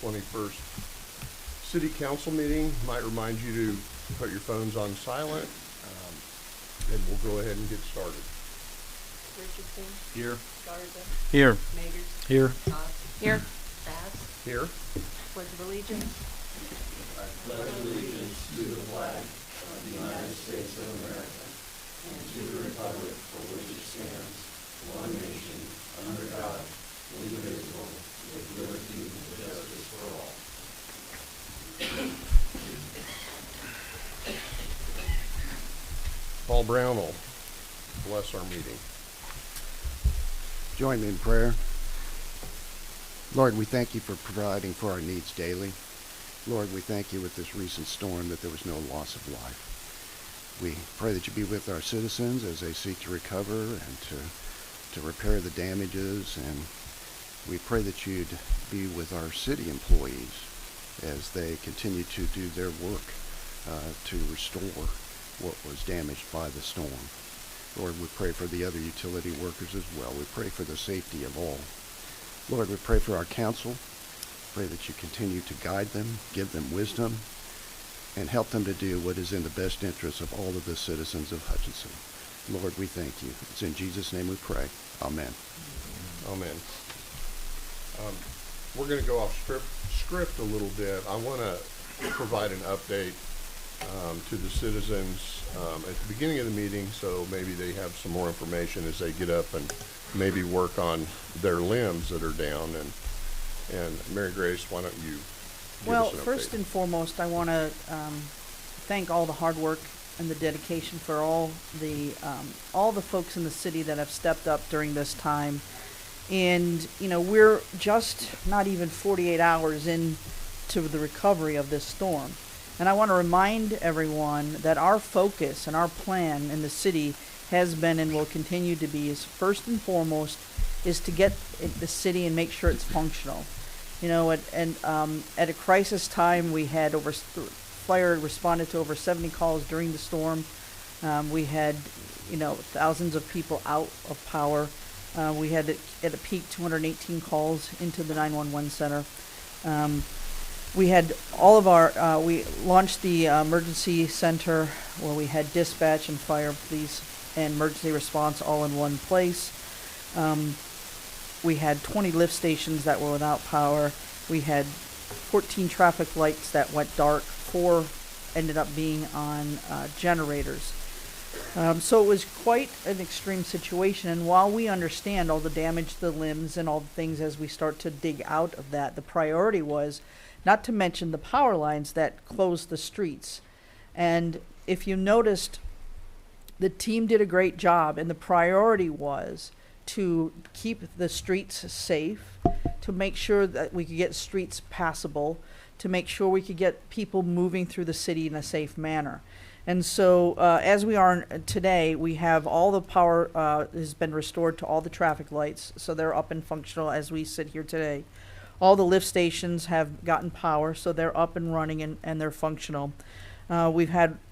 21st City Council meeting. Might remind you to put your phones on silent, and we'll go ahead and get started. Richardson. Here. Garza. Here. Magers. Here. Haas. Here. Bass. Here. Pledge of Allegiance. I pledge allegiance to the flag of the United States of America and to the republic for which it stands, one nation, under God, indivisible, with liberty and justice for all. Paul Brown will bless our meeting. Join me in prayer. Lord, we thank you for providing for our needs daily. Lord, we thank you with this recent storm that there was no loss of life. We pray that you be with our citizens as they seek to recover and to repair the damages, and we pray that you'd be with our city employees as they continue to do their work to restore what was damaged by the storm. Lord, we pray for the other utility workers as well. We pray for the safety of all. Lord, we pray for our council. Pray that you continue to guide them, give them wisdom, and help them to do what is in the best interest of all of the citizens of Hutchinson. Lord, we thank you. It's in Jesus' name we pray. Amen. Amen. We're going to go off script a little bit. I want to provide an update to the citizens at the beginning of the meeting, so maybe they have some more information as they get up and maybe work on their limbs that are down. And Mary Grace, why don't you give us an update? First and foremost, I want to thank all the hard work and the dedication for all the folks in the city that have stepped up during this time. And, you know, we're just not even 48 hours into the recovery of this storm. And I want to remind everyone that our focus and our plan in the city has been and will continue to be is first and foremost is to get the city and make sure it's functional. You know, at a crisis time, we had fire responded to over 70 calls during the storm. We had, you know, thousands of people out of power. We had at a peak 218 calls into the 911 center. We had all of our, we launched the emergency center where we had dispatch and fire, police, and emergency response all in one place. We had 20 lift stations that were without power. We had 14 traffic lights that went dark. 4 ended up being on generators. So it was quite an extreme situation. And while we understand all the damage to the limbs and all the things as we start to dig out of that, the priority was not to mention the power lines that closed the streets. And if you noticed, the team did a great job, and the priority was to keep the streets safe, to make sure that we could get streets passable, to make sure we could get people moving through the city in a safe manner. And so as we are today, we have all the power has been restored to all the traffic lights, so they're up and functional as we sit here today. All the lift stations have gotten power, so they're up and running and they're functional.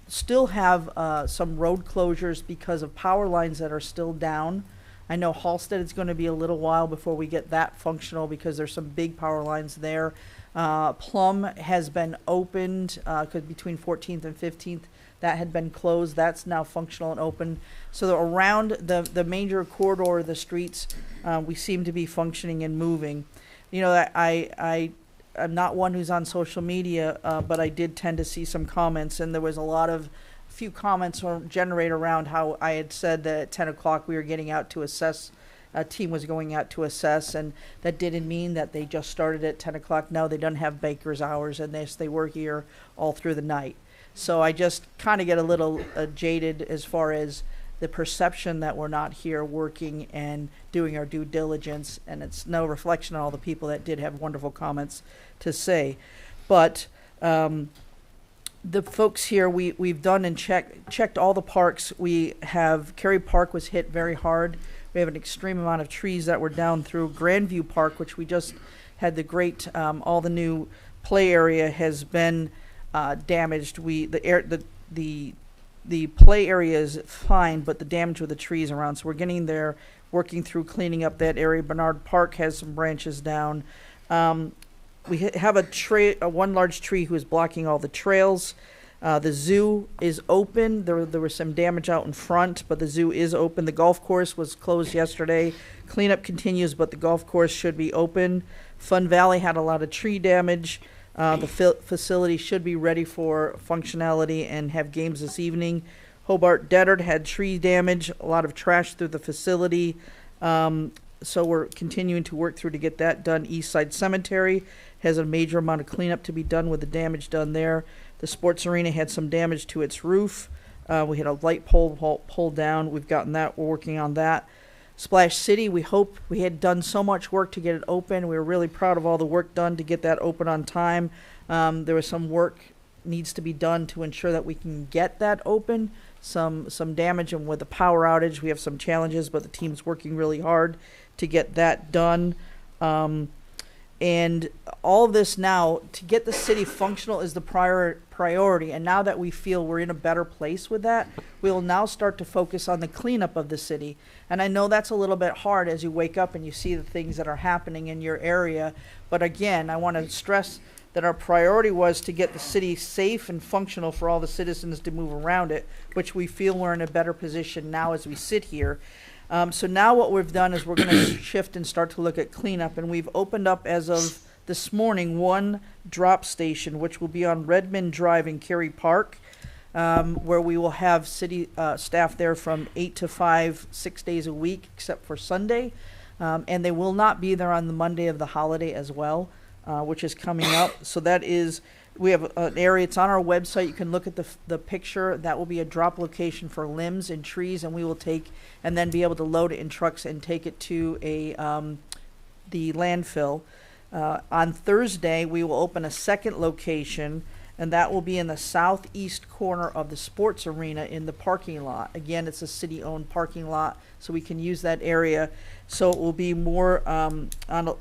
Still have some road closures because of power lines that are still down. I know Halstead is going to be a little while before we get that functional because there's some big power lines there. Plum has been opened between 14th and 15th. That had been closed. That's now functional and open. So around the major corridor of the streets, we seem to be functioning and moving. You know, I'm not one who's on social media, but I did tend to see some comments, and there was a few comments generated around how I had said that at 10 o'clock we were getting out to assess, a team was going out to assess, and that didn't mean that they just started at 10 o'clock. No, they don't have baker's hours, and they were here all through the night. So I just kind of get a little jaded as far as the perception that we're not here working and doing our due diligence, and it's no reflection on all the people that did have wonderful comments to say. But the folks here, we've done and checked all the parks. We have, Cary Park was hit very hard. We have an extreme amount of trees that were down through Grandview Park, which we just had the great, all the new play area has been damaged. The play area is fine, but the damage with the trees around. So we're getting there, working through cleaning up that area. Bernard Park has some branches down. we have one large tree who is blocking all the trails. The zoo is open. There was some damage out in front, but the zoo is open. The golf course was closed yesterday. Cleanup continues, but the golf course should be open. Fun Valley had a lot of tree damage. The facility should be ready for functionality and have games this evening. Hobart Deadard had tree damage, a lot of trash through the facility. So we're continuing to work through to get that done. Eastside Cemetery has a major amount of cleanup to be done with the damage done there. The sports arena had some damage to its roof. We had a light pole pulled down. We've gotten that. We're working on that. Splash City, we had done so much work to get it open. We were really proud of all the work done to get that open on time. There was some work needs to be done to ensure that we can get that open. Some damage, and with the power outage, we have some challenges, but the team's working really hard to get that done. And all this now, to get the city functional is the priority. And now that we feel we're in a better place with that, we will now start to focus on the cleanup of the city. And I know that's a little bit hard as you wake up and you see the things that are happening in your area. But again, I want to stress that our priority was to get the city safe and functional for all the citizens to move around it, which we feel we're in a better position now as we sit here. So now what we've done is we're going to shift and start to look at cleanup, and we've opened up as of this morning one drop station, which will be on Redmond Drive in Cary Park, where we will have city staff there from 8 to 5, 6 days a week, except for Sunday, and they will not be there on the Monday of the holiday as well, which is coming up. So that is, we have an area, it's on our website, you can look at the picture. That will be a drop location for limbs and trees, and we will take and then be able to load it in trucks and take it to the landfill. On Thursday, we will open a second location, and that will be in the southeast corner of the sports arena in the parking lot. Again, it's a city-owned parking lot, so we can use that area. So it will be more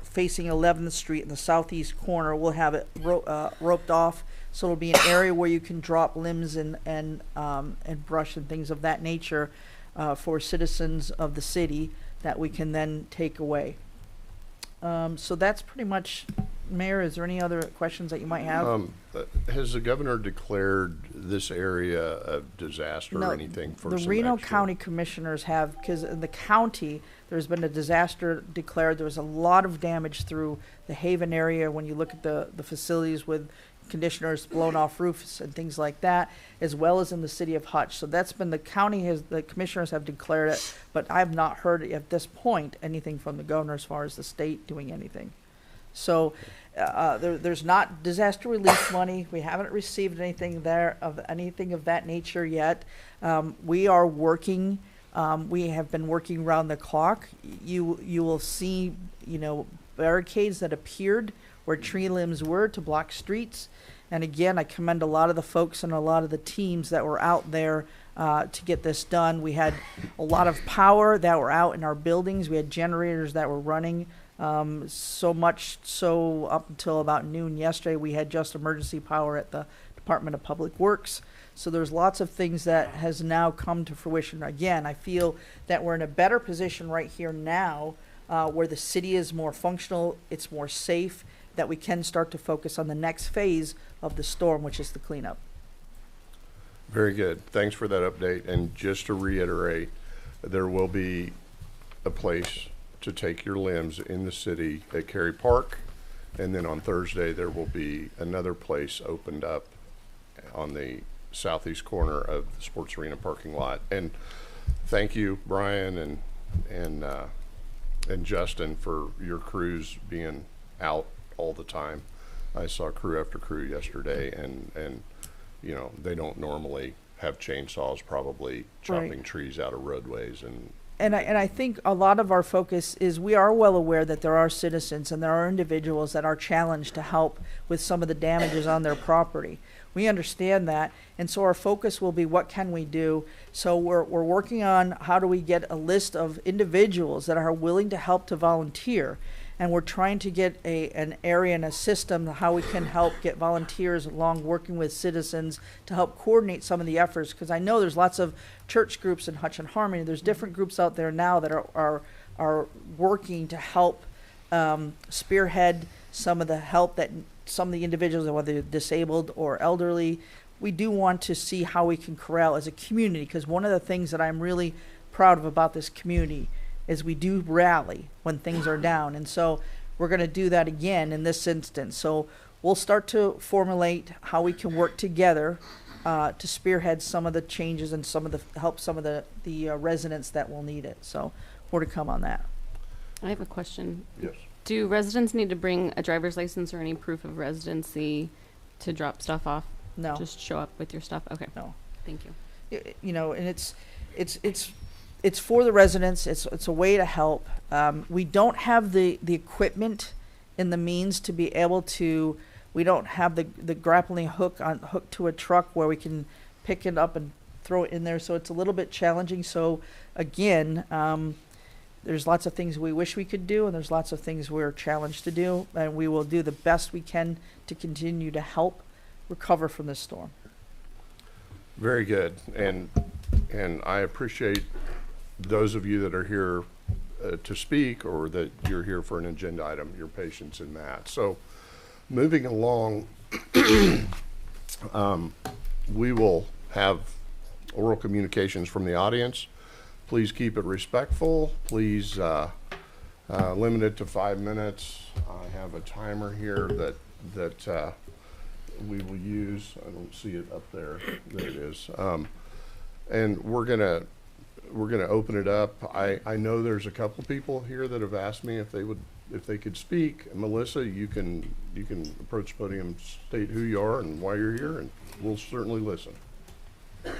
facing 11th Street in the southeast corner. We'll have it roped off, so it'll be an area where you can drop limbs and brush and things of that nature for citizens of the city that we can then take away. So that's pretty much, Mayor, is there any other questions that you might have? Has the governor declared this area a disaster or anything for the some Reno extra? County Commissioners have, because in the county, there's been a disaster declared. There was a lot of damage through the Haven area when you look at the facilities with conditioners blown off roofs and things like that, as well as in the city of Hutch. So that's been, the commissioners have declared it, but I have not heard at this point anything from the governor as far as the state doing anything. So there's not disaster relief money. We haven't received anything of that nature yet. We are working. We have been working around the clock. You will see, barricades that appeared where tree limbs were to block streets. And again, I commend a lot of the folks and a lot of the teams that were out there to get this done. We had a lot of power that were out in our buildings. We had generators that were running. So much so up until about noon yesterday, we had just emergency power at the Department of Public Works. So there's lots of things that has now come to fruition. Again, I feel that we're in a better position right here now where the city is more functional, it's more safe, that we can start to focus on the next phase of the storm, which is the cleanup. Very good. Thanks for that update. And just to reiterate, there will be a place to take your limbs in the city at Cary Park. And then on Thursday, there will be another place opened up on the southeast corner of the sports arena parking lot. And thank you, Brian and Justin, for your crews being out all the time. I saw crew after crew yesterday, and they don't normally have chainsaws probably chopping trees out of roadways. And I think a lot of our focus is we are well aware that there are citizens and there are individuals that are challenged to help with some of the damages on their property. We understand that, and so our focus will be what can we do. So we're working on how do we get a list of individuals that are willing to help to volunteer. And we're trying to get an area and a system how we can help get volunteers along working with citizens to help coordinate some of the efforts. Because I know there's lots of church groups in Hutch and Harmony. There's different groups out there now that are working to help spearhead some of the help that some of the individuals, whether they're disabled or elderly, we do want to see how we can corral as a community, because one of the things that I'm really proud of about this community is we do rally when things are down. And so we're going to do that again in this instance. So we'll start to formulate how we can work together to spearhead some of the changes and some of the help some of the residents that will need it. So more to come on that. I have a question. Yes. Do residents need to bring a driver's license or any proof of residency to drop stuff off? No. Just show up with your stuff? Okay. No. Thank you. You know, and it's for the residents. It's a way to help. We don't have the equipment and the means to be able to. We don't have the grappling hook to a truck where we can pick it up and throw it in there. So it's a little bit challenging. So again, there's lots of things we wish we could do, and there's lots of things we're challenged to do, and we will do the best we can to continue to help recover from this storm. Very good. And I appreciate those of you that are here to speak, or that you're here for an agenda item, your patience in that. So moving along, we will have oral communications from the audience. Please keep it respectful. Please limit it to 5 minutes. I have a timer here that we will use. I don't see it up there. There it is. And we're gonna open it up. I know there's a couple people here that have asked me if they could speak. Melissa, you can approach the podium, state who you are and why you're here, and we'll certainly listen. Hello.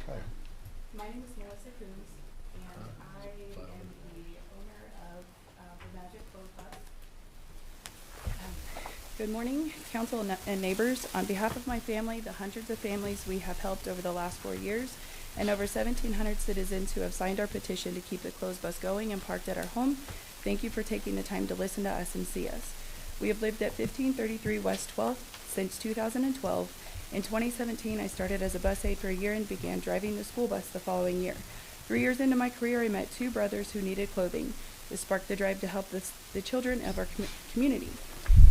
Hi. My name is Melissa Coons, and I am the owner of the Magic Clothes Bus. Good morning, council and neighbors. On behalf of my family, the hundreds of families we have helped over the last 4 years, and over 1,700 citizens who have signed our petition to keep the closed bus going and parked at our home, thank you for taking the time to listen to us and see us. We have lived at 1533 West 12th since 2012. In 2017, I started as a bus aide for a year and began driving the school bus the following year. 3 years into my career, I met 2 brothers who needed clothing. This sparked the drive to help the children of our community.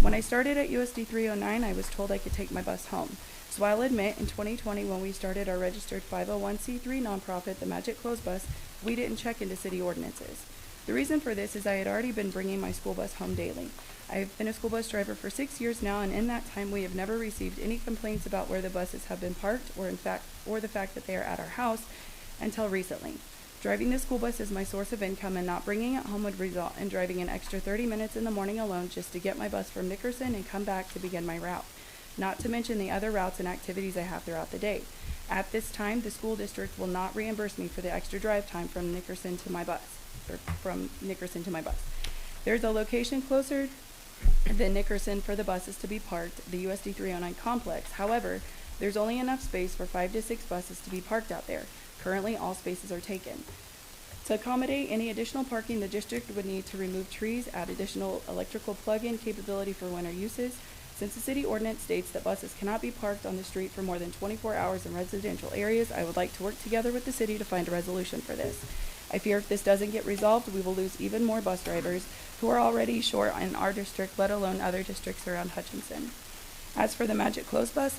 When I started at USD 309, I was told I could take my bus home. So I'll admit, in 2020, when we started our registered 501c3 nonprofit, the Magic Clothes Bus, we didn't check into city ordinances. The reason for this is I had already been bringing my school bus home daily. I've been a school bus driver for 6 years now, and in that time we have never received any complaints about where the buses have been parked or the fact that they are at our house until recently. Driving the school bus is my source of income, and not bringing it home would result in driving an extra 30 minutes in the morning alone just to get my bus from Nickerson and come back to begin my route, not to mention the other routes and activities I have throughout the day. At this time, the school district will not reimburse me for the extra drive time from Nickerson to my bus. There's a location closer than Nickerson for the buses to be parked, the USD 309 complex. However, there's only enough space for 5 to 6 buses to be parked out there. Currently, all spaces are taken. To accommodate any additional parking, the district would need to remove trees, add additional electrical plug-in capability for winter uses. Since the city ordinance states that buses cannot be parked on the street for more than 24 hours in residential areas, I would like to work together with the city to find a resolution for this. I fear if this doesn't get resolved, we will lose even more bus drivers who are already short in our district, let alone other districts around Hutchinson. As for the Magic Clothes Bus,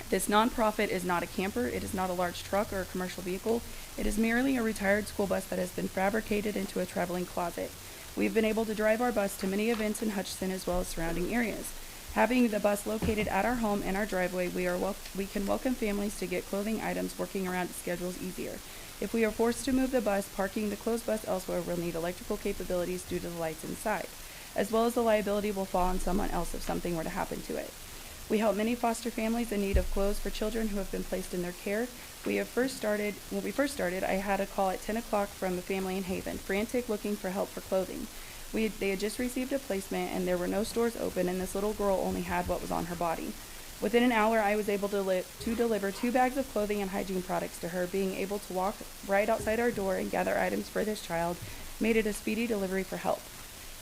this nonprofit is not a camper, it is not a large truck or a commercial vehicle. It is merely a retired school bus that has been fabricated into a traveling closet. We've been able to drive our bus to many events in Hutchinson as well as surrounding areas. Having the bus located at our home and our driveway, we can welcome families to get clothing items working around schedules easier. If we are forced to move the bus, parking the closed bus elsewhere will need electrical capabilities due to the lights inside, as well as the liability will fall on someone else if something were to happen to it. We help many foster families in need of clothes for children who have been placed in their care. When we first started, I had a call at 10 o'clock from a family in Haven, frantic looking for help for clothing. They had just received a placement and there were no stores open, and this little girl only had what was on her body. Within an hour, I was able to deliver 2 bags of clothing and hygiene products to her. Being able to walk right outside our door and gather items for this child made it a speedy delivery for help.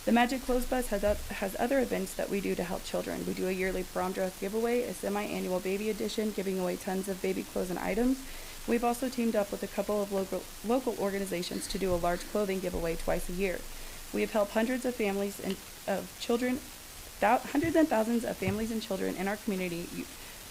The Magic Clothes Bus has other events that we do to help children. We do a yearly prom dress giveaway, a semi-annual baby edition, giving away tons of baby clothes and items. We've also teamed up with a couple of local organizations to do a large clothing giveaway twice a year. We have helped hundreds of families and of children, hundreds and thousands of families and children in our community.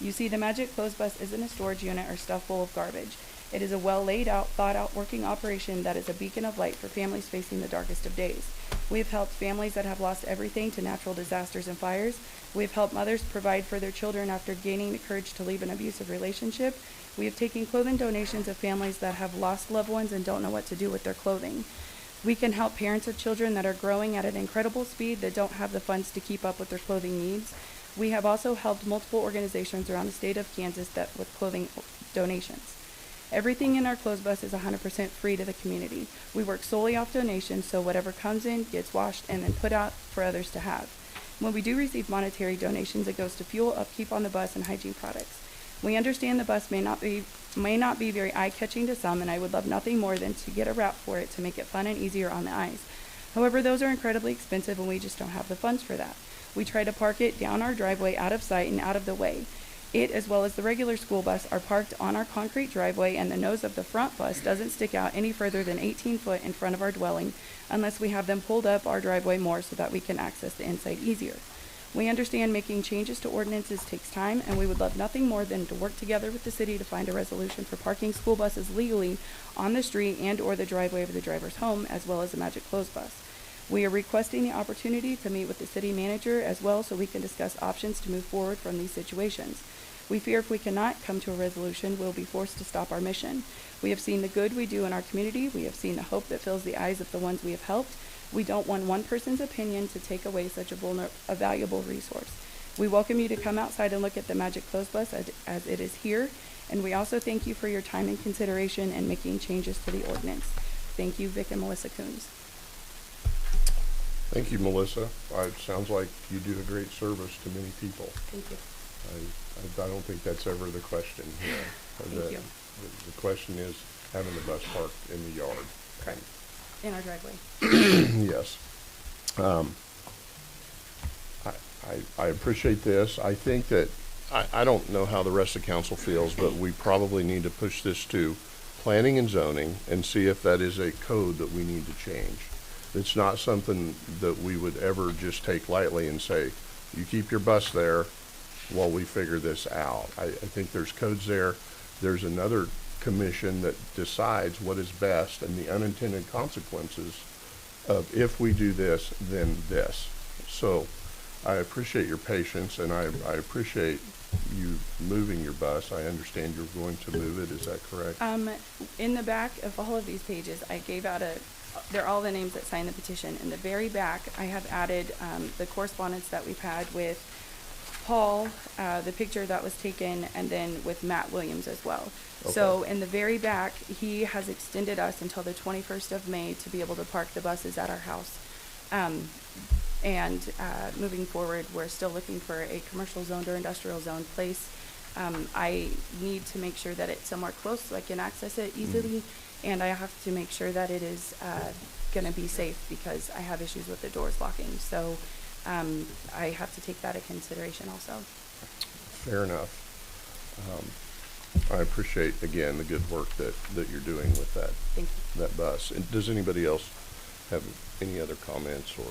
You see, the Magic Clothes Bus isn't a storage unit or stuffed full of garbage. It is a well laid out, thought out working operation that is a beacon of light for families facing the darkest of days. We have helped families that have lost everything to natural disasters and fires. We have helped mothers provide for their children after gaining the courage to leave an abusive relationship. We have taken clothing donations of families that have lost loved ones and don't know what to do with their clothing. We can help parents of children that are growing at an incredible speed that don't have the funds to keep up with their clothing needs. We have also helped multiple organizations around the state of Kansas with clothing donations. Everything in our clothes bus is 100% free to the community. We work solely off donations, so whatever comes in gets washed and then put out for others to have. When we do receive monetary donations, it goes to fuel, upkeep on the bus, and hygiene products. We understand the bus may not be very eye-catching to some, and I would love nothing more than to get a wrap for it to make it fun and easier on the eyes. However, those are incredibly expensive, and we just don't have the funds for that. We try to park it down our driveway, out of sight and out of the way. It, as well as the regular school bus, are parked on our concrete driveway, and the nose of the front bus doesn't stick out any further than 18 foot in front of our dwelling unless we have them pulled up our driveway more so that we can access the inside easier. We understand making changes to ordinances takes time, and we would love nothing more than to work together with the city to find a resolution for parking school buses legally on the street and or the driveway of the driver's home, as well as the Magic Clothes Bus. We are requesting the opportunity to meet with the city manager as well so we can discuss options to move forward from these situations. We fear if we cannot come to a resolution, we'll be forced to stop our mission. We have seen the good we do in our community. We have seen the hope that fills the eyes of the ones we have helped. We don't want one person's opinion to take away such a valuable resource. We welcome you to come outside and look at the Magic Clothes Bus as it is here, and we also thank you for your time and consideration in making changes to the ordinance. Thank you, Vic and Melissa Coons. Thank you, Melissa. It sounds like you do a great service to many people. Thank you. I don't think that's ever the question here. Thank you. The question is having the bus parked in the yard. Correct. In our driveway. Yes. I appreciate this. I think that, I don't know how the rest of council feels, but we probably need to push this to planning and zoning and see if that is a code that we need to change. It's not something that we would ever just take lightly and say, you keep your bus there while we figure this out. I think there's codes there. There's another commission that decides what is best and the unintended consequences of if we do this, then this. So I appreciate your patience, and I appreciate you moving your bus. I understand you're going to move it. Is that correct? In the back of all of these pages, I gave out they're all the names that signed the petition. In the very back, I have added the correspondence that we've had with Paul, the picture that was taken, and then with Matt Williams as well. Okay. So in the very back, he has extended us until the 21st of May to be able to park the buses at our house. And moving forward, we're still looking for a commercial zoned or industrial zoned place. I need to make sure that it's somewhere close so I can access it easily, and I have to make sure that it is going to be safe because I have issues with the doors locking. So I have to take that into consideration also. Fair enough. I appreciate, again, the good work that you're doing with Thank you. that bus. And does anybody else have any other comments or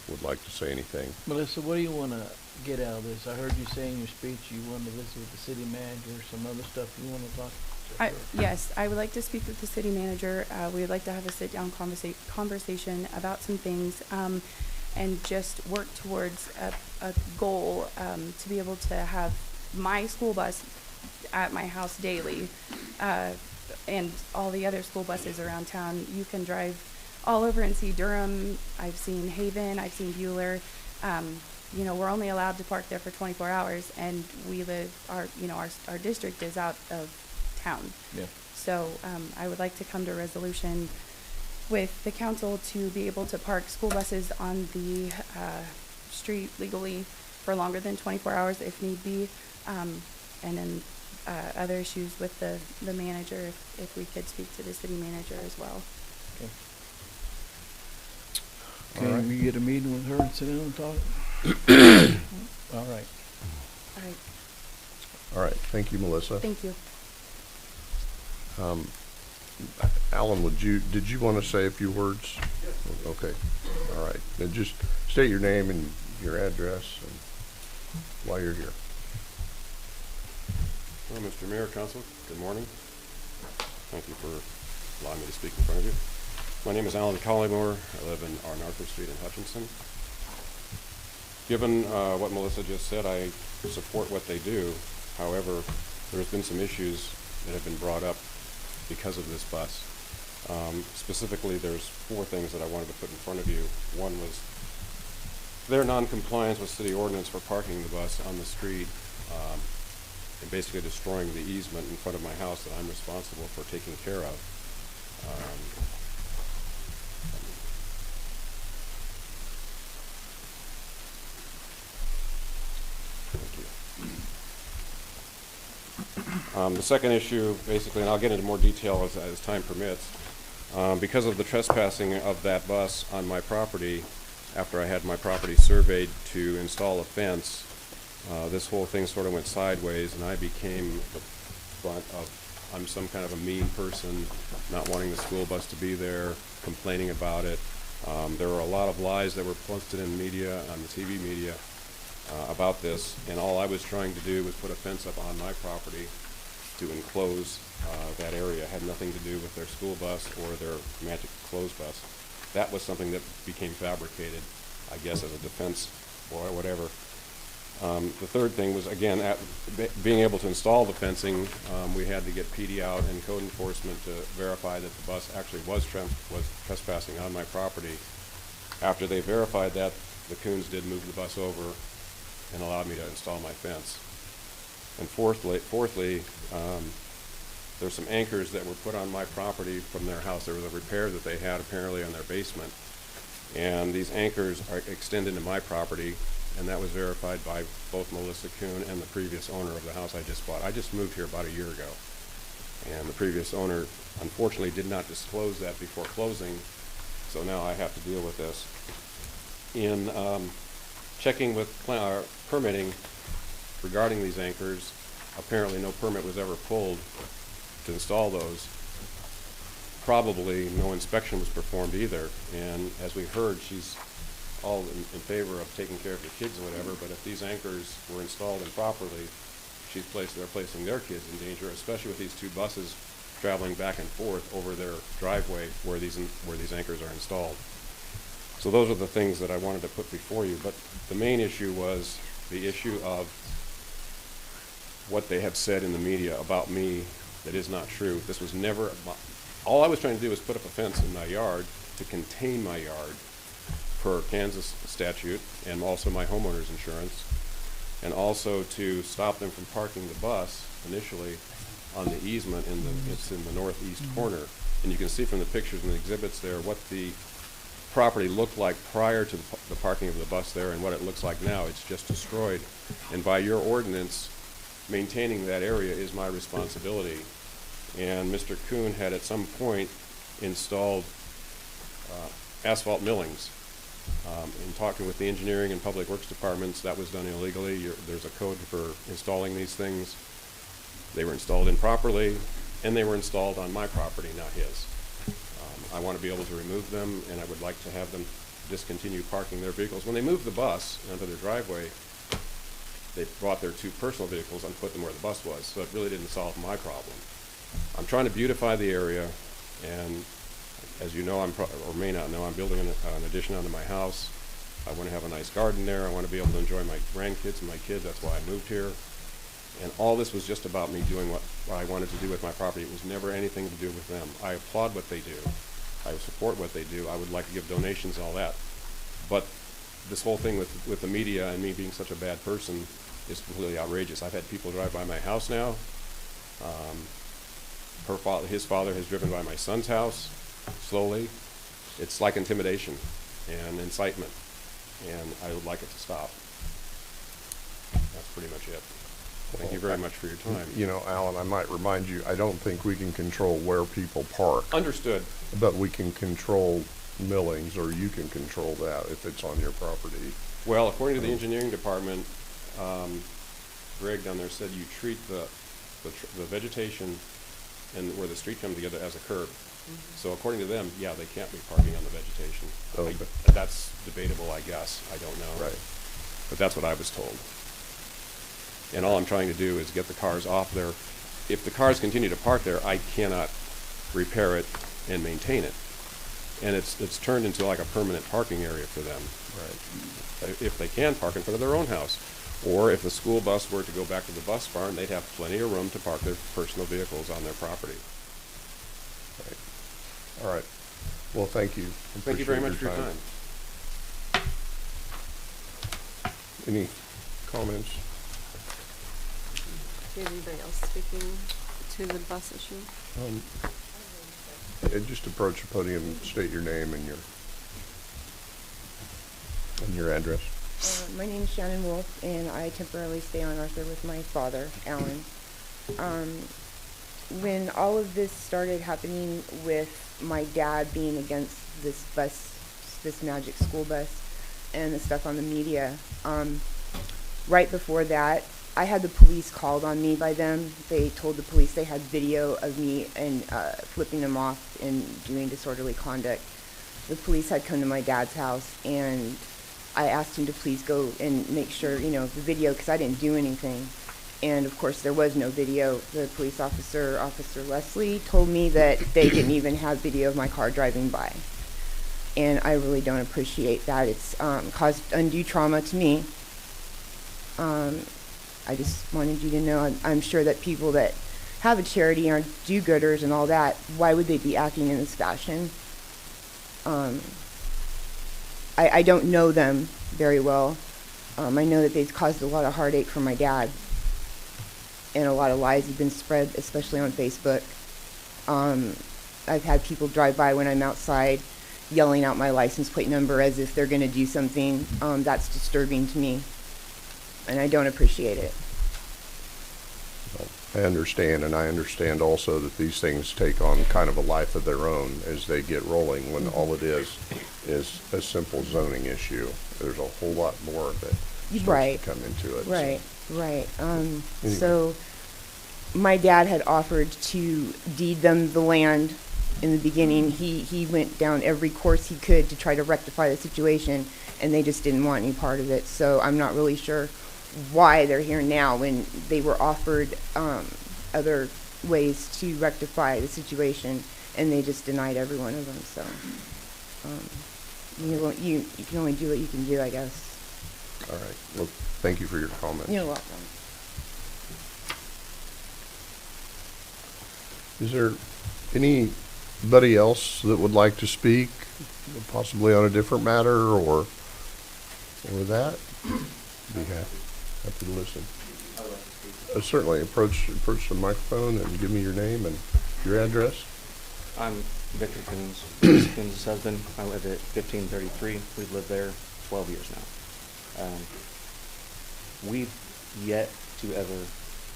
would like to say anything? Melissa, what do you want to get out of this? I heard you say in your speech you wanted to visit with the city manager, some other stuff you want to talk about. Yes, I would like to speak with the city manager. We would like to have a sit-down conversation about some things and just work towards a goal to be able to have my school bus at my house daily and all the other school buses around town. You can drive all over and see Durham. I've seen Haven. I've seen Bueller. You know, we're only allowed to park there for 24 hours, and we live, our district is out of town. Yeah. So I would like to come to a resolution with the council to be able to park school buses on the street legally for longer than 24 hours if need be, and then other issues with the manager, if we could speak to the city manager as well. Okay. Can right. we get a meeting with her and sit down and talk? All right. All right, All right, thank you, Melissa. thank you. Alan, did you want to say a few words? Yes. Okay, all right. Then just state your name and your address and why you're here. Well, Mr. Mayor, Council, good morning. Thank you for allowing me to speak in front of you. My name is Alan Collymore. I live on Arthur Street in Hutchinson. Given what Melissa just said, I support what they do. However, there's been some issues that have been brought up because of this bus. Specifically, there's 4 things that I wanted to put in front of you. One was their non-compliance with city ordinance for parking the bus on the street and basically destroying the easement in front of my house that I'm responsible for taking care of. The second issue, basically, and I'll get into more detail as time permits, because of the trespassing of that bus on my property, after I had my property surveyed to install a fence, this whole thing sort of went sideways, and I became the front of, I'm some kind of a mean person, not wanting the school bus to be there, complaining about it. There were a lot of lies that were posted in media, on the TV media, about this, and all I was trying to do was put a fence up on my property to enclose that area. It had nothing to do with their school bus or their magic clothes bus. That was something that became fabricated, I guess, as a defense or whatever. The third thing was, again, being able to install the fencing, we had to get PD out and code enforcement to verify that the bus actually was trespassing on my property. After they verified that, the Coons did move the bus over and allowed me to install my fence. And fourthly, there's some anchors that were put on my property from their house. There was a repair that they had apparently on their basement. And these anchors extend into my property, and that was verified by both Melissa Coon and the previous owner of the house I just bought. I just moved here about a year ago. And the previous owner, unfortunately, did not disclose that before closing, so now I have to deal with this. In checking with permitting regarding these anchors, apparently no permit was ever pulled to install those. Probably no inspection was performed either, and as we heard, she's all in favor of taking care of your kids and whatever, but if these anchors were installed improperly, they're placing their kids in danger, especially with these 2 buses traveling back and forth over their driveway where these anchors are installed. So those are the things that I wanted to put before you, but the main issue was the issue of what they have said in the media about me that is not true. This was never, all I was trying to do was put up a fence in my yard to contain my yard per Kansas statute and also my homeowner's insurance, and also to stop them from parking the bus initially on the easement it's in the northeast corner. And you can see from the pictures and the exhibits there what the property looked like prior to the parking of the bus there and what it looks like now. It's just destroyed. And by your ordinance, maintaining that area is my responsibility. And Mr. Coon had at some point installed asphalt millings. In talking with the engineering and public works departments, that was done illegally. There's a code for installing these things. They were installed improperly, and they were installed on my property, not his. I want to be able to remove them, and I would like to have them discontinue parking their vehicles. When they moved the bus onto their driveway, they brought their 2 personal vehicles and put them where the bus was, so it really didn't solve my problem. I'm trying to beautify the area, and as you know, or may not know, I'm building an addition onto my house. I want to have a nice garden there. I want to be able to enjoy my grandkids and my kids. That's why I moved here. And all this was just about me doing what I wanted to do with my property. It was never anything to do with them. I applaud what they do. I support what they do. I would like to give donations and all that. But this whole thing with the media and me being such a bad person is completely outrageous. I've had people drive by my house now. His father has driven by my son's house slowly. It's like intimidation and incitement, and I would like it to stop. That's pretty much it. Thank you very much for your time. You know, Alan, I might remind you, I don't think we can control where people park. Understood. But we can control millings, or you can control that if it's on your property. Well, according to the engineering department, Greg down there said you treat the vegetation and where the street comes together as a curb. So according to them, yeah, they can't be parking on the vegetation. Okay. That's debatable, I guess. I don't know. Right. But that's what I was told. And all I'm trying to do is get the cars off there. If the cars continue to park there, I cannot repair it and maintain it. And it's turned into like a permanent parking area for them. Right. If they can park in front of their own house. Or if the school bus were to go back to the bus barn, they'd have plenty of room to park their personal vehicles on their property. Right. All right. Well, thank you. Thank you very much for your time. Any comments? Do you have anybody else speaking to the bus issue? Just approach the podium and state your name and your address. My name is Shannon Wolf, and I temporarily stay on Arthur with my father, Alan. When all of this started happening with my dad being against this bus, this magic school bus, and the stuff on the media, right before that, I had the police called on me by them. They told the police they had video of me and flipping them off and doing disorderly conduct. The police had come to my dad's house, and I asked him to please go and make sure, the video, because I didn't do anything. And of course, there was no video. The police officer, Officer Leslie, told me that they didn't even have video of my car driving by. And I really don't appreciate that. It's caused undue trauma to me. I just wanted you to know, I'm sure that people that have a charity are do-gooders and all that, why would they be acting in this fashion? I don't know them very well. I know that they've caused a lot of heartache for my dad, and a lot of lies have been spread, especially on Facebook. I've had people drive by when I'm outside yelling out my license plate number as if they're going to do something. That's disturbing to me, and I don't appreciate it. I understand, and I understand also that these things take on kind of a life of their own as they get rolling, when all it is a simple zoning issue. There's a whole lot more that starts to come into it. Right, so. right. Anyway. So my dad had offered to deed them the land in the beginning. He went down every course he could to try to rectify the situation, and they just didn't want any part of it. So I'm not really sure why they're here now when they were offered other ways to rectify the situation, and they just denied every one of them. So you can only do what you can do, I guess. All right. Well, thank you for your comments. You're welcome. Is there anybody else that would like to speak, possibly on a different matter or that? Be happy to listen. Certainly, approach the microphone and give me your name and your address. I'm Victor Coons, Coons' husband. I live at 1533. We've lived there 12 years now. We've yet to ever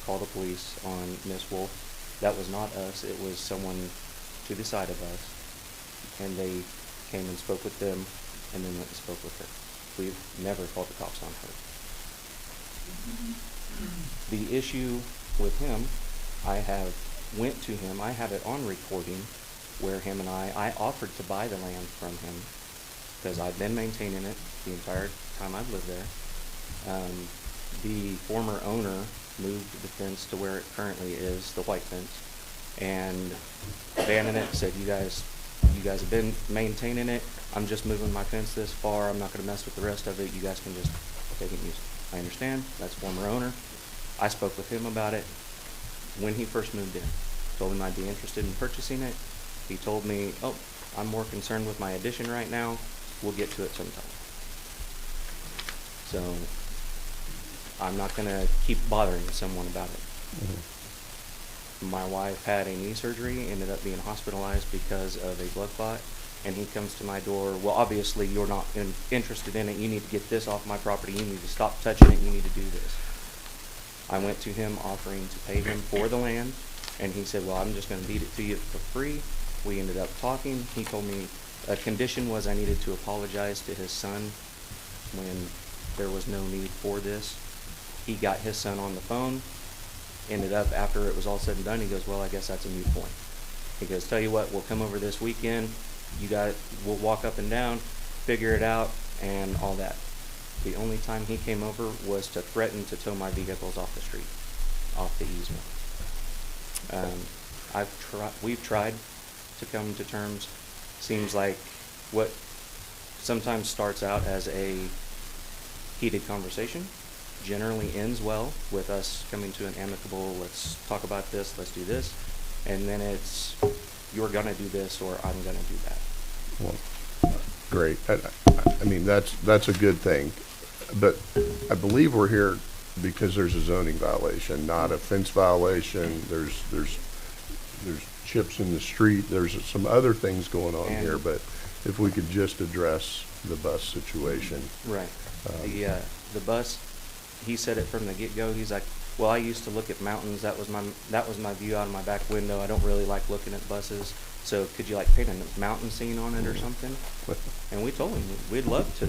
call the police on Miss Wolf. That was not us. It was someone to the side of us, and they came and spoke with them, and then went and spoke with her. We've never called the cops on her. The issue with him, I went to him. I have it on recording where him and I offered to buy the land from him because I've been maintaining it the entire time I've lived there. The former owner moved the fence to where it currently is, the white fence, and abandoned it. Said, you guys have been maintaining it. I'm just moving my fence this far. I'm not going to mess with the rest of it. You guys can just take it and use it. I understand. That's former owner. I spoke with him about it when he first moved in. Told him I'd be interested in purchasing it. He told me, oh, I'm more concerned with my addition right now. We'll get to it sometime. So I'm not going to keep bothering someone about it. Mm-hmm. My wife had a knee surgery, ended up being hospitalized because of a blood clot, and he comes to my door, well, obviously you're not interested in it. You need to get this off my property. You need to stop touching it. You need to do this. I went to him offering to pay him for the land, and he said, well, I'm just going to deed it to you for free. We ended up talking. He told me A condition was I needed to apologize to his son when there was no need for this. He got his son on the phone, ended up, after it was all said and done, he goes, well, I guess that's a moot point. He goes, tell you what, we'll come over this weekend, we'll walk up and down, figure it out, and all that. The only time he came over was to threaten to tow my vehicles off the street, off the easement. We've tried to come to terms. Seems like what sometimes starts out as a heated conversation generally ends well with us coming to an amicable, let's talk about this, let's do this, and then it's, you're gonna do this or I'm gonna do that. Well, great. I mean, that's a good thing. But I believe we're here because there's a zoning violation, not a fence violation. There's chips in the street. There's some other things going on here, but if we could just address the bus situation. Right. The bus, he said it from the get-go. He's like, well, I used to look at mountains. That was my view out of my back window. I don't really like looking at buses. So could you like paint a mountain scene on it or something? And we told him we'd love to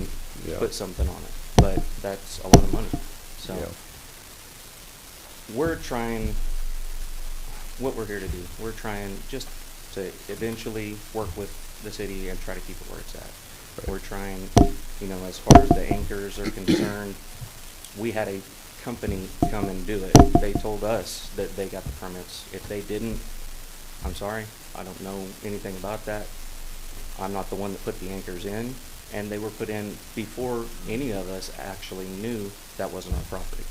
put something on it, but that's a lot of money. So we're trying, what we're here to do, we're trying just to eventually work with the city and try to keep it where it's at. Right. We're trying, as far as the anchors are concerned, we had a company come and do it. They told us that they got the permits. If they didn't, I'm sorry, I don't know anything about that. I'm not the one that put the anchors in, and they were put in before any of us actually knew that wasn't our property.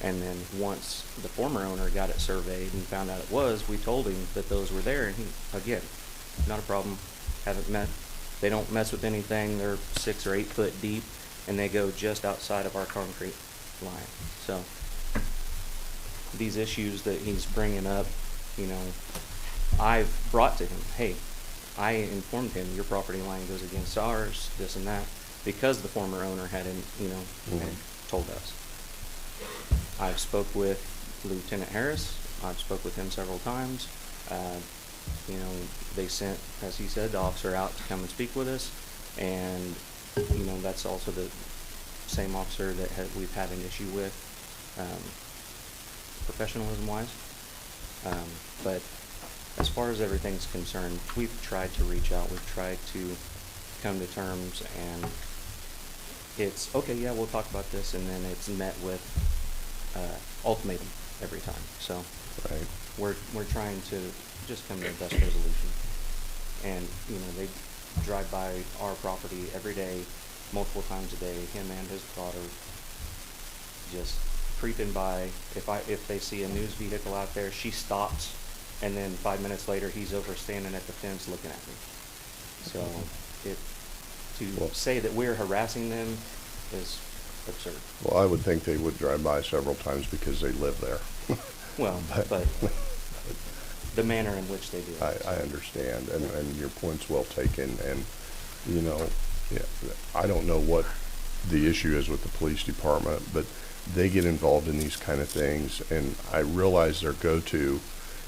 And then once the former owner got it surveyed and found out it was, we told him that those were there, and he, again, not a problem, they don't mess with anything, they're 6 or 8 foot deep, and they go just outside of our concrete line. So these issues that he's bringing up, I've brought to him, hey, I informed him your property line goes against ours, this and that, because the former owner hadn't, had told us. I've spoke with Lieutenant Harris. I've spoke with him several times. They sent, as he said, the officer out to come and speak with us, and that's also the same officer that we've had an issue with, professionalism-wise. But as far as everything's concerned, we've tried to reach out. We've tried to come to terms, and it's okay. Yeah, we'll talk about this, and then it's met with ultimatum every time. So Right. we're trying to just come to the best resolution. And they drive by our property every day, multiple times a day. Him and his daughter just creeping by. If they see a news vehicle out there, she stops, and then 5 minutes later, he's over standing at the fence looking at me. So to say that we're harassing them is absurd. Well, I would think they would drive by several times because they live there. Well, but the manner in which they do it. I understand, and your point's well taken, and, I don't know what the issue is with the police department, but they get involved in these kind of things, and I realize their go-to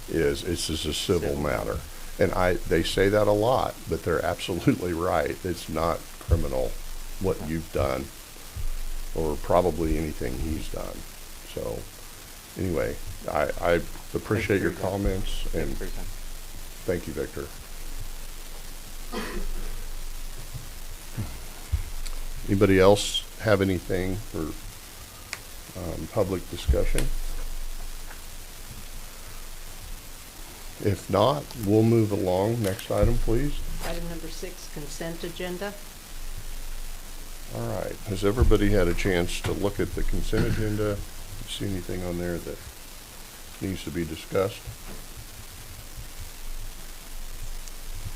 is, this is a civil matter. And they say that a lot, but they're absolutely right. It's not criminal what you've done, or probably anything he's done. So, anyway, I appreciate your comments, and thank you, Victor. Anybody else have anything for public discussion? If not, we'll move along. Next item, please. Item number 6, consent agenda. All right. Has everybody had a chance to look at the consent agenda? See anything on there that needs to be discussed?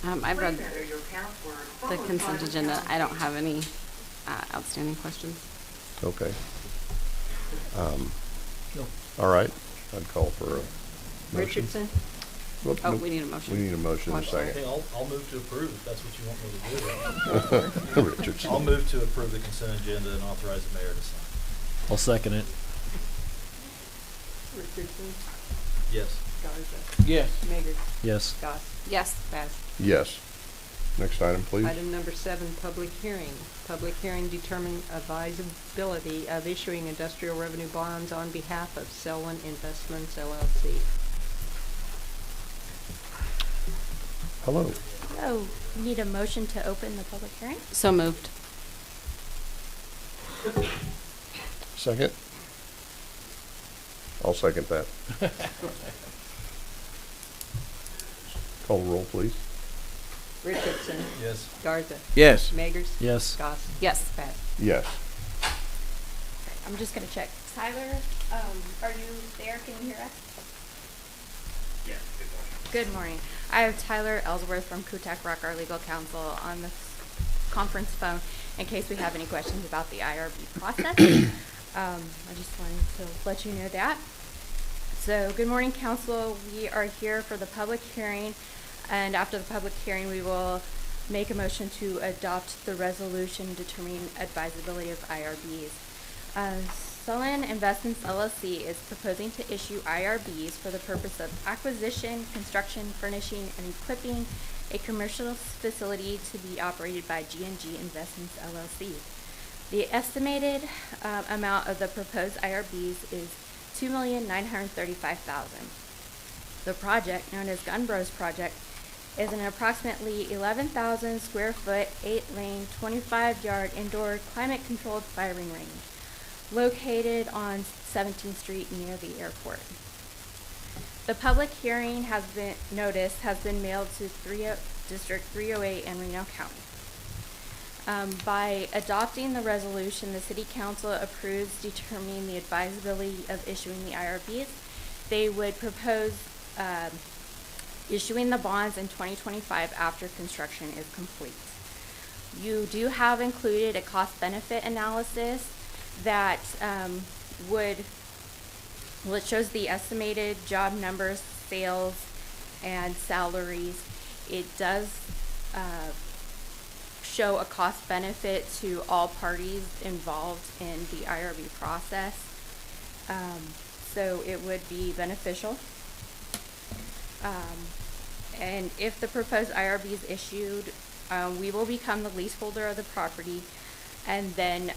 I've read the consent agenda. I don't have any outstanding questions. Okay. No. All right. I'd call for a motion. Richardson? Whoop, Oh, nope. we need a motion. We need a motion Oh, and a I'm sorry. second. Okay, I'll move to approve if that's what you want me to do. Richardson. I'll move to approve the consent agenda and authorize the mayor to sign. I'll second it. Richardson? Yes. Garza? Yes. Maynard? Yes. Goss? Yes. Bass? Yes. Next item, please. Item number 7, public hearing. Public hearing determine advisability of issuing industrial revenue bonds on behalf of Selwyn Investments LLC. Hello. Oh, we need a motion to open the public hearing? So moved. Second? I'll second that. Call the roll, please. Richardson. Yes. Garza. Yes. Magers. Yes. Goss. Yes. Pat. Yes. Okay, I'm just gonna check. Tyler, are you there? Can you hear us? Yes, good morning. Good morning. I have Tyler Ellsworth from Kutak Rock, our legal counsel, on the conference phone in case we have any questions about the IRB process. I just wanted to let you know that. So, good morning, council. We are here for the public hearing, and after the public hearing, we will make a motion to adopt the resolution determining advisability of IRBs. Selwyn Investments LLC is proposing to issue IRBs for the purpose of acquisition, construction, furnishing, and equipping a commercial facility to be operated by G&G Investments LLC. The estimated amount of the proposed IRBs is $2,935,000. The project, known as Gun Bros Project, is an approximately 11,000 square foot, 8-lane, 25-yard indoor climate-controlled firing range located on 17th Street near the airport. The public hearing has been mailed to District 308 in Reno County. By adopting the resolution, the City Council approves determining the advisability of issuing the IRBs. They would propose issuing the bonds in 2025 after construction is complete. You do have included a cost-benefit analysis that it shows the estimated job numbers, sales, and salaries. It does show a cost benefit to all parties involved in the IRB process. So it would be beneficial. And if the proposed IRB is issued, we will become the leaseholder of the property, and then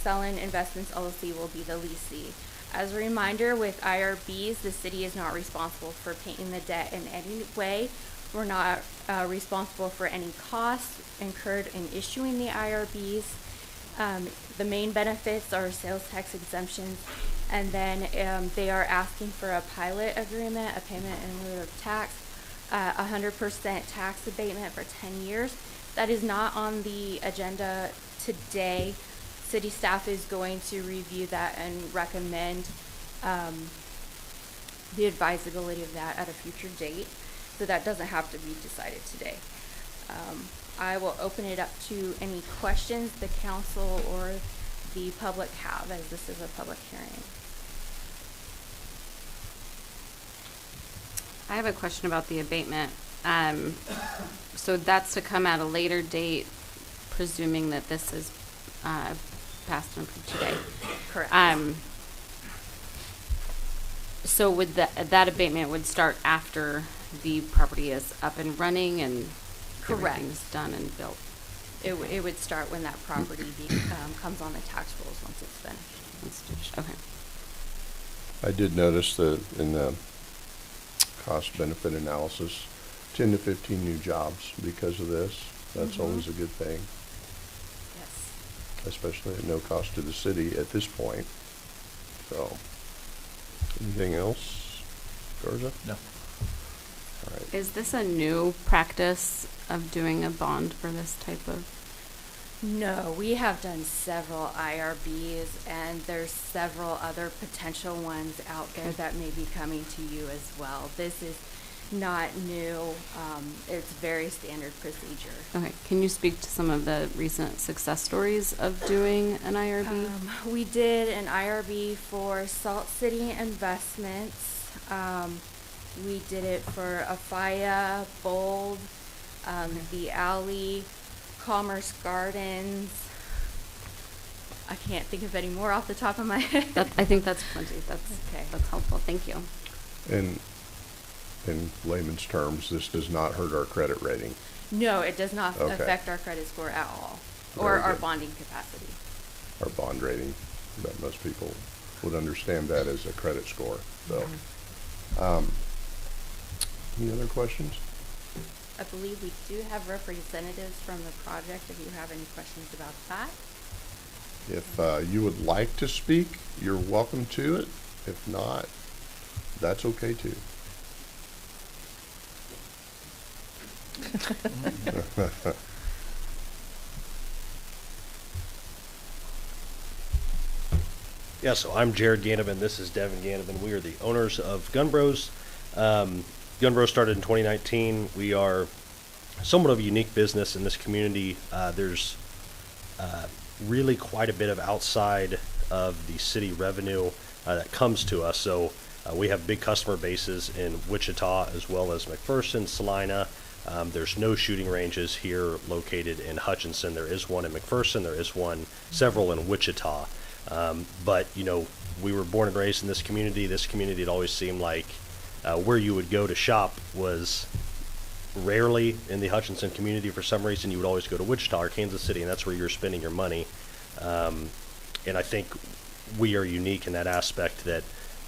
Selwyn Investments LLC will be the leasee. As a reminder, with IRBs, the city is not responsible for paying the debt in any way. We're not responsible for any costs incurred in issuing the IRBs. The main benefits are sales tax exemptions, and then they are asking for a pilot agreement, a payment in lieu of tax, 100% tax abatement for 10 years. That is not on the agenda today. City staff is going to review that and recommend the advisability of that at a future date. So that doesn't have to be decided today. I will open it up to any questions the council or the public have, as this is a public hearing. I have a question about the abatement. So that's to come at a later date, presuming that this is passed and approved today. Correct. So would that abatement would start after the property is up and running and Correct. everything's done and built? It would start when that property comes on the tax rolls once it's finished. Okay. I did notice that in the cost benefit analysis, 10 to 15 new jobs because of this. That's always a good thing, Yes. especially at no cost to the city at this point. So, anything else, Garza? No. All right. Is this a new practice of doing a bond for this type of? No, we have done several IRBs, and there's several other potential ones out there that may be coming to you as well. This is not new. It's very standard procedure. Okay, can you speak to some of the recent success stories of doing an IRB? We did an IRB for Salt City Investments. We did it for Afaya, Bold, The Alley, Commerce Gardens. I can't think of any more off the top of my head. I think that's plenty. That's Okay. That's helpful. Thank you. And in layman's terms, this does not hurt our credit rating. No, it does not Okay. affect our credit score at all, or Very our good. bonding capacity. Our bond rating, but most people would understand that as a credit score, so. Any other questions? I believe we do have representatives from the project, if you have any questions about that. If you would like to speak, you're welcome to it. If not, that's okay too. Yeah, so I'm Jared Ganneman. This is Devin Ganneman. We are the owners of Gun Bros. Gun Bros started in 2019. We are somewhat of a unique business in this community. There's really quite a bit of outside of the city revenue that comes to us. So we have big customer bases in Wichita as well as McPherson, Salina. There's no shooting ranges here located in Hutchinson. There is one in McPherson. There is several in Wichita. But, you know, we were born and raised in this community. This community had always seemed like where you would go to shop was rarely in the Hutchinson community. For some reason, you would always go to Wichita or Kansas City, and that's where you're spending your money. And I think we are unique in that aspect that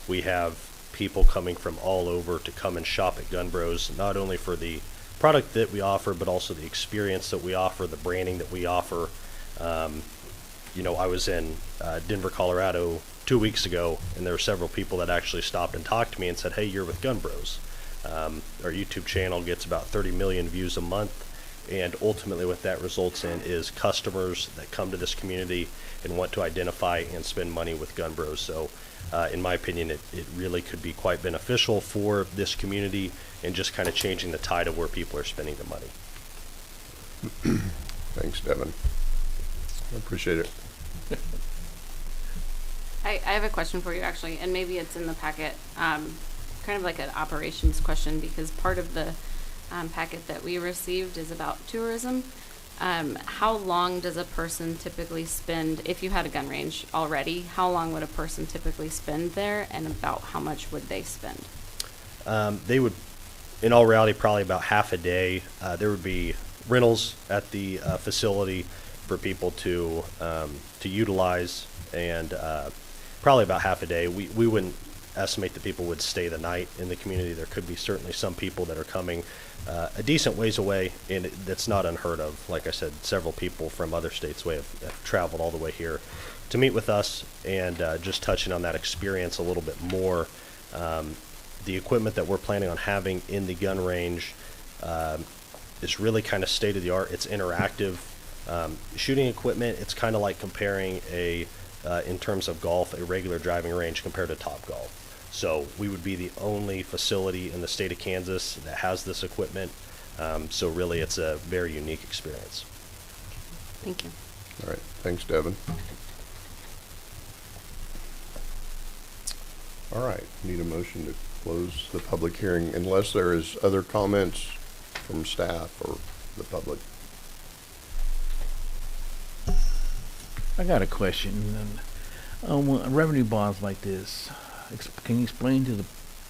we have people coming from all over to come and shop at Gun Bros, not only for the product that we offer, but also the experience that we offer, the branding that we offer. You know, I was in Denver, Colorado 2 weeks ago, and there were several people that actually stopped and talked to me and said, "Hey, you're with Gun Bros." Our YouTube channel gets about 30 million views a month, and ultimately what that results in is customers that come to this community and want to identify and spend money with Gun Bros. So in my opinion, it really could be quite beneficial for this community and just kind of changing the tide of where people are spending their money. Thanks, Devin. I appreciate it. I have a question for you, actually, and maybe it's in the packet, kind of like an operations question, because part of the packet that we received is about tourism. How long does a person typically spend, if you had a gun range already, how long would a person typically spend there, and about how much would they spend? They would, in all reality, probably about half a day. There would be rentals at the facility for people to utilize, and probably about half a day. We wouldn't estimate that people would stay the night in the community. There could be certainly some people that are coming a decent ways away, and that's not unheard of. Like I said, several people from other states have traveled all the way here to meet with us, and just touching on that experience a little bit more. The equipment that we're planning on having in the gun range is really kind of state of the art. It's interactive. Shooting equipment, it's kind of like comparing in terms of golf, a regular driving range compared to Topgolf. So we would be the only facility in the state of Kansas that has this equipment. So really, it's a very unique experience. Thank you. All right, thanks, Devin. All right, need a motion to close the public hearing unless there is other comments from staff or the public. I got a question. On revenue bonds like this, can you explain to the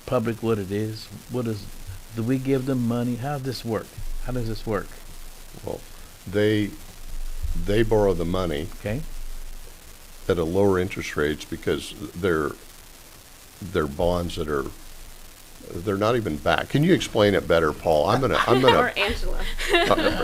public what it is? Do we give them money? How does this work? Well, they borrow the money Okay. at a lower interest rates because they're bonds they're not even back. Can you explain it better, Paul? I'm gonna. Or Angela.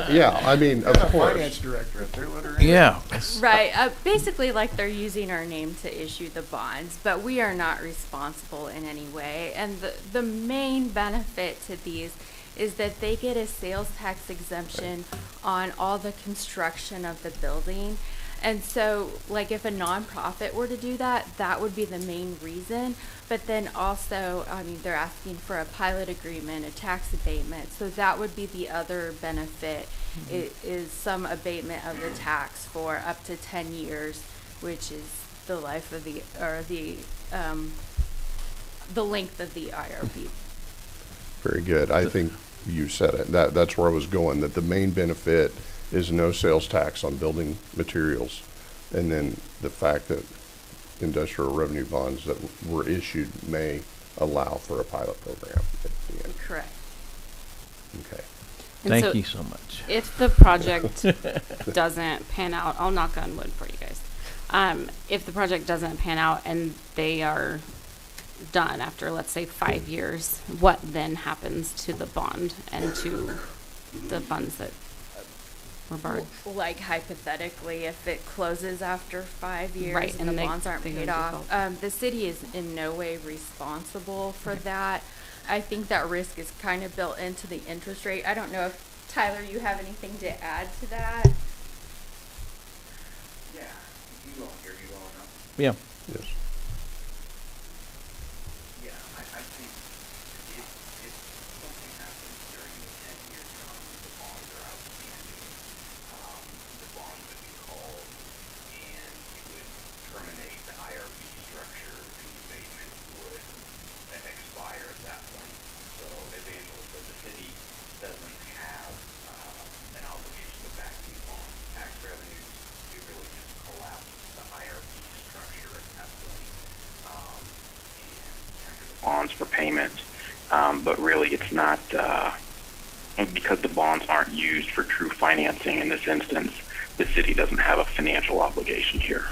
Yeah, I mean, of course. Finance director up there, let her. Yeah. Right, basically like they're using our name to issue the bonds, but we are not responsible in any way. And the main benefit to these is that they get a sales tax exemption on all the construction of the building. And so, like, if a nonprofit were to do that, that would be the main reason. But then also, I mean, they're asking for a pilot agreement, a tax abatement. So that would be the other benefit, is some abatement of the tax for up to 10 years, which is the life of the length of the IRB. Very good. I think you said it. That's where I was going, that the main benefit is no sales tax on building materials. And then the fact that industrial revenue bonds that were issued may allow for a pilot program at the end. Correct. Okay. And Thank so you so much. If the project doesn't pan out, I'll knock on wood for you guys. If the project doesn't pan out and they are done after, let's say, 5 years, what then happens to the bond and to the funds that were borrowed? Like hypothetically, if it closes after 5 years Right, and the and bonds aren't they go paid into off, default. the city is in no way responsible for that. I think that risk is kind of built into the interest rate. I don't know if, Tyler, you have anything to add to that? Yeah, you all hear you all now? Yeah. Yes. Yeah, I think if something happens during the 10-year term, the bonds are outstanding, the bond would be called and it would terminate the IRB structure and the abatement would expire at that point. So as Angela said, the city doesn't have an obligation to back these bonds. Tax revenues, it really just collapses the IRB structure at that point. Bonds for payment, but really it's not, because the bonds aren't used for true financing in this instance, the city doesn't have a financial obligation here.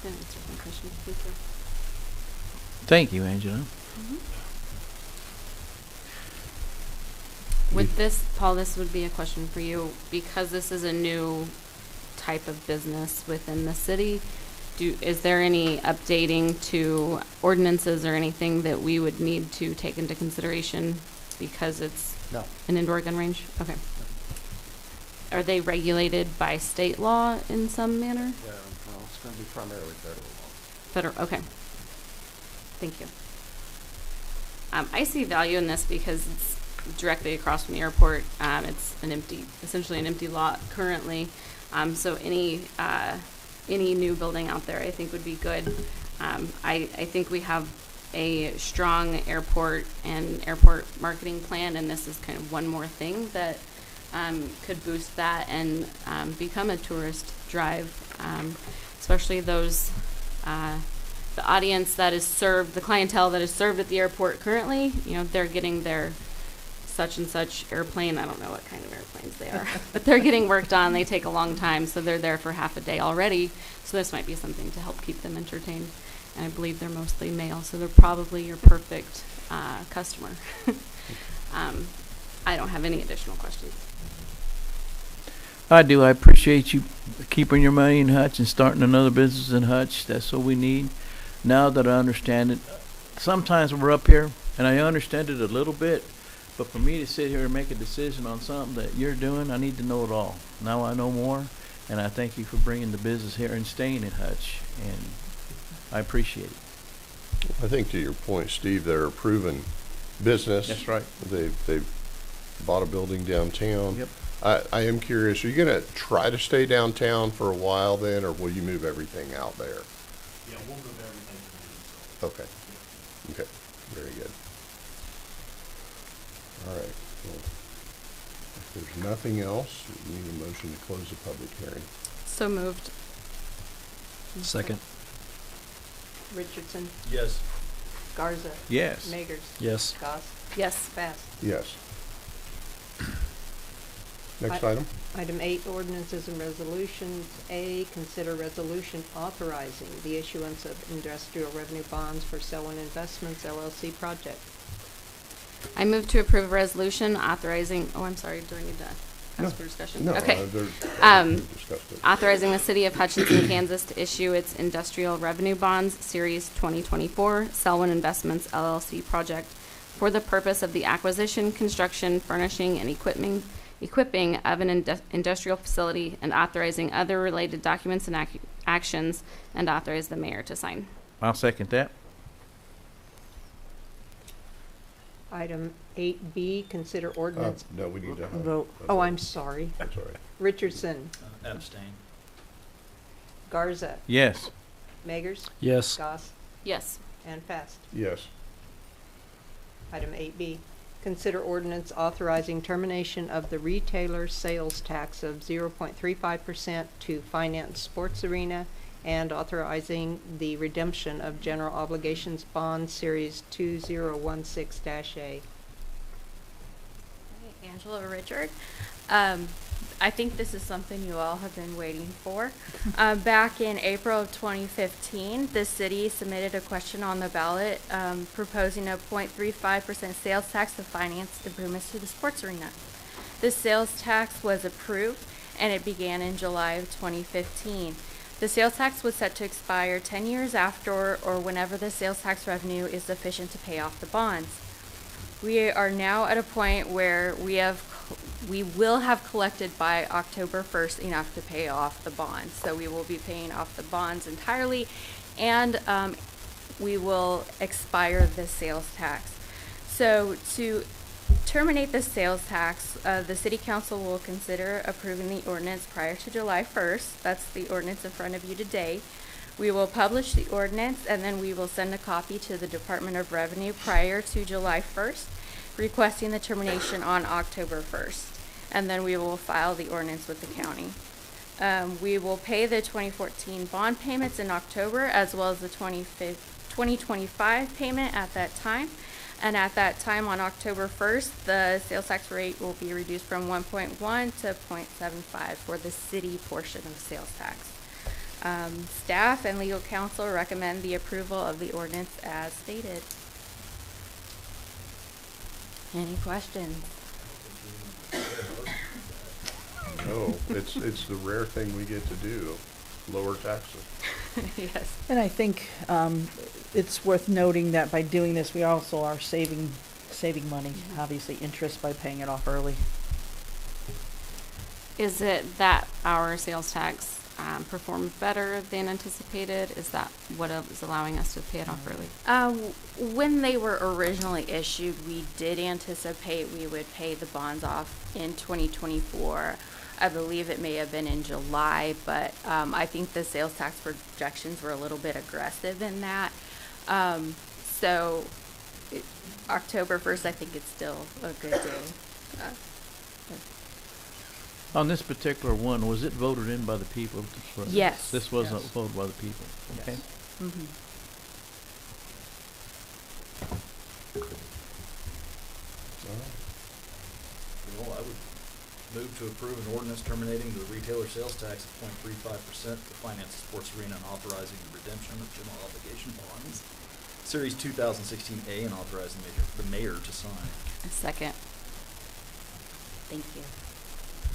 That answers my question. Thank you. Thank you, Angela. With this, Paul, this would be a question for you. Because this is a new type of business within the city, is there any updating to ordinances or anything that we would need to take into consideration because it's No. an indoor gun range? Okay. Are they regulated by state law in some manner? Yeah, well, it's going to be primarily federal law. Federal, okay. Thank you. I see value in this because it's directly across from the airport. It's essentially an empty lot currently. So any new building out there, I think would be good. I think we have a strong airport and airport marketing plan, and this is kind of one more thing that could boost that and become a tourist drive, especially those the audience that is served, the clientele that is served at the airport currently. You know, they're getting their such and such airplane. I don't know what kind of airplanes they are, but they're getting worked on. They take a long time, so they're there for half a day already. So this might be something to help keep them entertained. And I believe they're mostly male, so they're probably your perfect customer. I don't have any additional questions. I do. I appreciate you keeping your money in Hutch and starting another business in Hutch. That's what we need. Now that I understand it, sometimes we're up here, and I understand it a little bit, but for me to sit here and make a decision on something that you're doing, I need to know it all. Now I know more, and I thank you for bringing the business here and staying in Hutch, and I appreciate it. I think to your point, Steve, they're a proven business. That's right. They've bought a building downtown. Yep. I am curious, are you gonna try to stay downtown for a while then, or will you move everything out there? Yeah, we'll move everything to the Okay. Okay, very good. All right. Well, if there's nothing else, we need a motion to close the public hearing. So moved. Second. Richardson, Yes. Garza. Yes. Magers. Yes. Goss. Yes. Fast. Yes. Next item? Item 8, ordinances and resolutions. A, consider resolution authorizing the issuance of industrial revenue bonds for Selwyn Investments LLC project. I move to approve a resolution authorizing, do I need to No. ask for discussion? No, Okay. we've discussed it. Authorizing the city of Hutchinson, Kansas to issue its industrial revenue bonds, Series 2024, Selwyn Investments LLC project for the purpose of the acquisition, construction, furnishing, and equipping of an industrial facility, and authorizing other related documents and actions, and authorize the mayor to sign. I'll second that. Item 8B, consider ordinance. No, we need to have. Vote. Oh, I'm sorry. I'm sorry. Richardson, Abstain. Garza, Yes. Magers, Yes. Goss, Yes. and Fast. Yes. Item 8B, consider ordinance authorizing termination of the retailer sales tax of 0.35% to finance sports arena and authorizing the redemption of general obligations bond series 2016-A. Angela Richard. I think this is something you all have been waiting for. Back in April of 2015, the city submitted a question on the ballot proposing a 0.35% sales tax to finance improvements to the sports arena. This sales tax was approved, and it began in July of 2015. The sales tax was set to expire 10 years after or whenever the sales tax revenue is sufficient to pay off the bonds. We are now at a point where we will have collected by October 1st enough to pay off the bonds. So we will be paying off the bonds entirely, and we will expire the sales tax. So to terminate the sales tax, the City Council will consider approving the ordinance prior to July 1st. That's the ordinance in front of you today. We will publish the ordinance, and then we will send a copy to the Department of Revenue prior to July 1st, requesting the termination on October 1st. And then we will file the ordinance with the county. We will pay the 2014 bond payments in October, as well as the 2025 payment at that time. And at that time, on October 1st, the sales tax rate will be reduced from 1.1 to 0.75 for the city portion of sales tax. Staff and legal counsel recommend the approval of the ordinance as stated. Any questions? No, it's the rare thing we get to do, lower taxes. Yes. And I think it's worth noting that by doing this, we also are saving money, obviously interest by paying it off early. Is it that our sales tax performed better than anticipated? Is that what is allowing us to pay it off early? When they were originally issued, we did anticipate we would pay the bonds off in 2024. I believe it may have been in July, but I think the sales tax projections were a little bit aggressive in that. So October 1st, I think it's still a good day. On this particular one, was it voted in by the people? Yes. This wasn't voted by the people, okay? Mm-hmm. Well, I would move to approve an ordinance terminating the retailer sales tax of 0.35% to finance the sports arena and authorizing the redemption of general obligation bonds, Series 2016A, and authorizing the mayor to sign. A second. Thank you.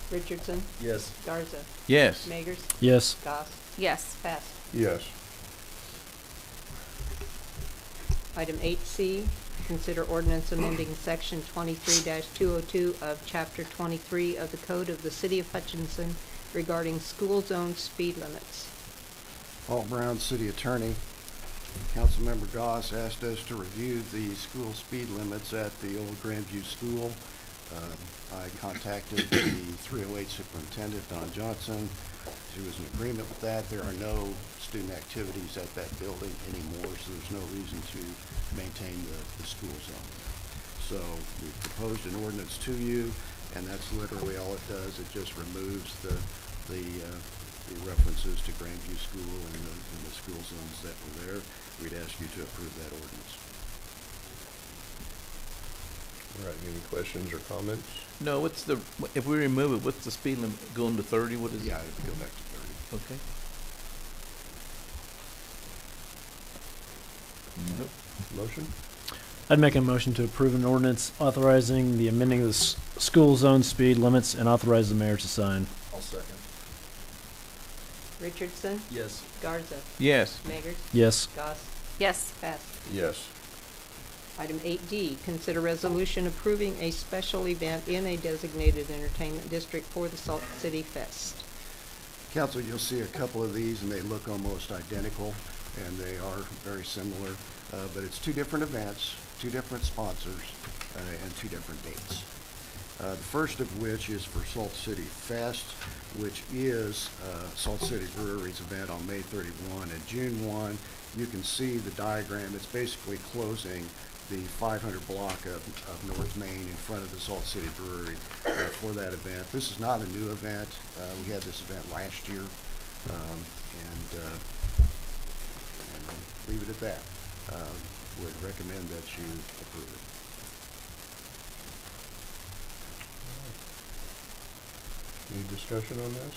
Richardson? Yes. Garza? Yes. Magers? Yes. Goss? Yes. Passed. Yes. Item 8C, consider ordinance amending section 23-202 of chapter 23 of the Code of the City of Hutchinson regarding school zone speed limits. Paul Brown, City Attorney. Councilmember Goss asked us to review the school speed limits at the old Grandview School. I contacted the 308 Superintendent, Don Johnson. She was in agreement with that. There are no student activities at that building anymore, so there's no reason to maintain the school zone. So we proposed an ordinance to you, and that's literally all it does. It just removes the references to Grandview School and the school zones that were there. We'd ask you to approve that ordinance. All right, any questions or comments? No, if we remove it, what's the speed limit going to 30? What is it? Yeah, it'd go back to 30. Okay. Nope. Motion? I'd make a motion to approve an ordinance authorizing the amending of the school zone speed limits and authorize the mayor to sign. I'll second. Richardson? Yes. Garza? Yes. Magers? Yes. Goss? Yes. Passed. Yes. Item 8D, consider resolution approving a special event in a designated entertainment district for the Salt City Fest. Council, you'll see a couple of these, and they look almost identical, and they are very similar, but it's two different events, two different sponsors, and two different dates. The first of which is for Salt City Fest, which is Salt City Brewery's event on May 31 and June 1. You can see the diagram. It's basically closing the 500 block of North Main in front of the Salt City Brewery for that event. This is not a new event. We had this event last year, and leave it at that. Would recommend that you approve it. Any discussion on this?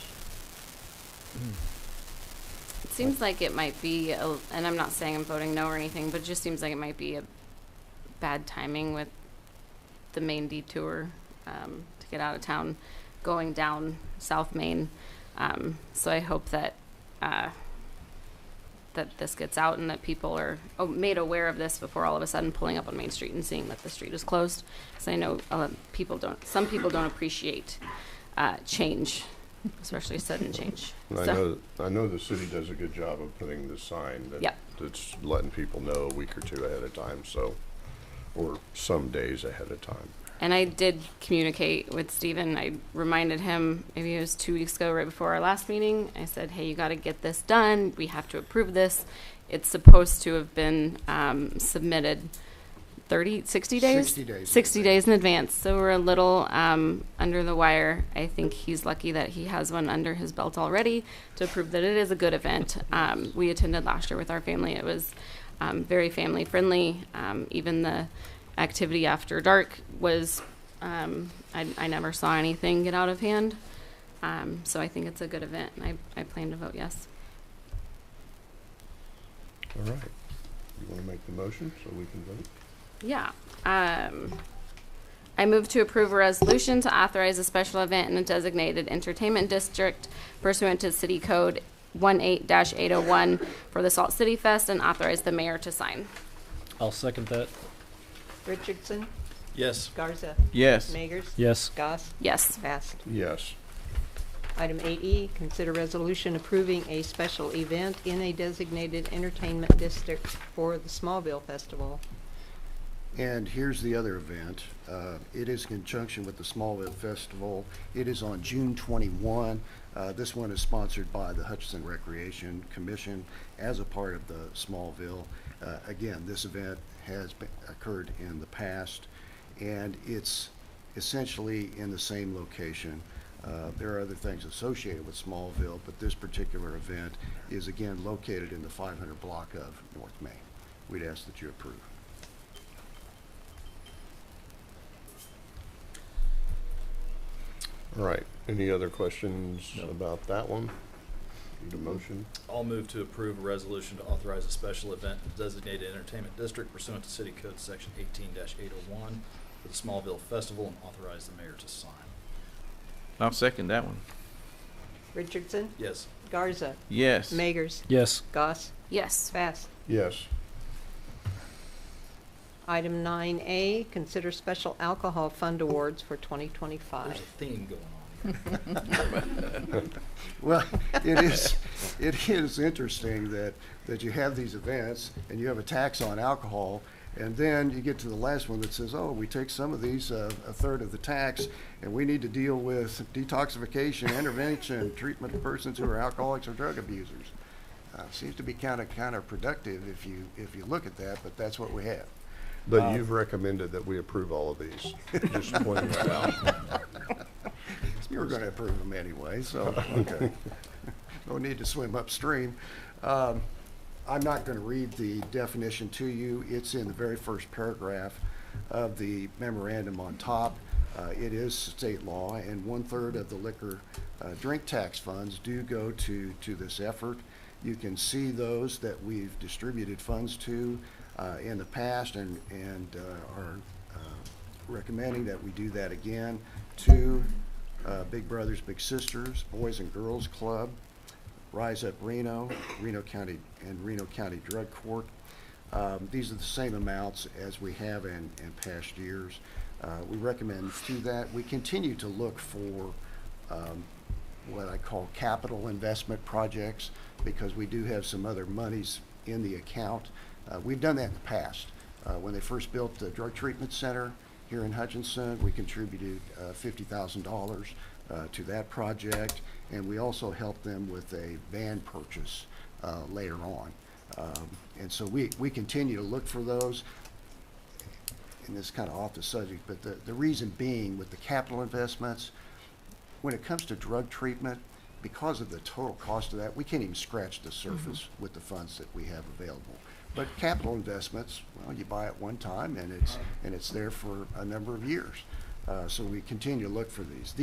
It seems like it might be, and I'm not saying I'm voting no or anything, but it just seems like it might be a bad timing with the main detour to get out of town going down South Main. So I hope that that this gets out and that people are made aware of this before all of a sudden pulling up on Main Street and seeing that the street is closed. Because I know some people don't appreciate change, especially sudden change. And I know the city does a good job of putting the sign Yep. that's letting people know a week or two ahead of time, or some days ahead of time. And I did communicate with Stephen. I reminded him, maybe it was 2 weeks ago, right before our last meeting. I said, hey, you got to get this done. We have to approve this. It's supposed to have been submitted 60 days? 60 days. 60 days in advance. So we're a little under the wire. I think he's lucky that he has one under his belt already to prove that it is a good event. We attended last year with our family. It was very family friendly. Even the activity after dark was, I never saw anything get out of hand. So I think it's a good event, and I plan to vote yes. All right. You want to make the motion so we can vote? Yeah. I move to approve a resolution to authorize a special event in a designated entertainment district pursuant to City Code 18-801 for the Salt City Fest and authorize the mayor to sign. I'll second that. Richardson? Yes. Garza? Yes. Magers? Yes. Goss? Yes. Passed. Yes. Item 8E, consider resolution approving a special event in a designated entertainment district for the Smallville Festival. And here's the other event. It is in conjunction with the Smallville Festival. It is on June 21. This one is sponsored by the Hutchinson Recreation Commission as a part of the Smallville. Again, this event has occurred in the past, and it's essentially in the same location. There are other things associated with Smallville, but this particular event is again located in the 500 block of North Main. We'd ask that you approve. All right. Any other questions about that one? Need a motion? I'll move to approve a resolution to authorize a special event in the designated entertainment district pursuant to City Code Section 18-801 for the Smallville Festival and authorize the mayor to sign. I'll second that one. Richardson? Yes. Garza? Yes. Magers? Yes. Goss? Yes. Passed. Yes. Item 9A, consider special alcohol fund awards for 2025. There's a theme going on here. Well, it is interesting that you have these events and you have a tax on alcohol, and then you get to the last one that says, oh, we take some of these, a third of the tax, and we need to deal with detoxification, intervention, treatment of persons who are alcoholics or drug abusers. Seems to be kind of productive if you look at that, but that's what we have. But you've recommended that we approve all of these. Just pointing that out. You were going to approve them anyway, so okay. No need to swim upstream. I'm not going to read the definition to you. It's in the very first paragraph of the memorandum on top. It is state law, and 1/3 of the liquor drink tax funds do go to this effort. You can see those that we've distributed funds to in the past, and are recommending that we do that again to Big Brothers Big Sisters, Boys and Girls Club, Rise Up Reno, Reno County Drug Court. These are the same amounts as we have in past years. We recommend to that. We continue to look for what I call capital investment projects, because we do have some other monies in the account. We've done that in the past. When they first built the drug treatment center here in Hutchinson, we contributed $50,000 to that project, and we also helped them with a van purchase later on. And so we continue to look for those. And this is kind of off the subject, but the reason being with the capital investments, when it comes to drug treatment, because of the total cost of that, we can't even scratch the surface with the funds that we have available. But capital investments, well, you buy it one time and it's there for a number of years. So we continue to look for these.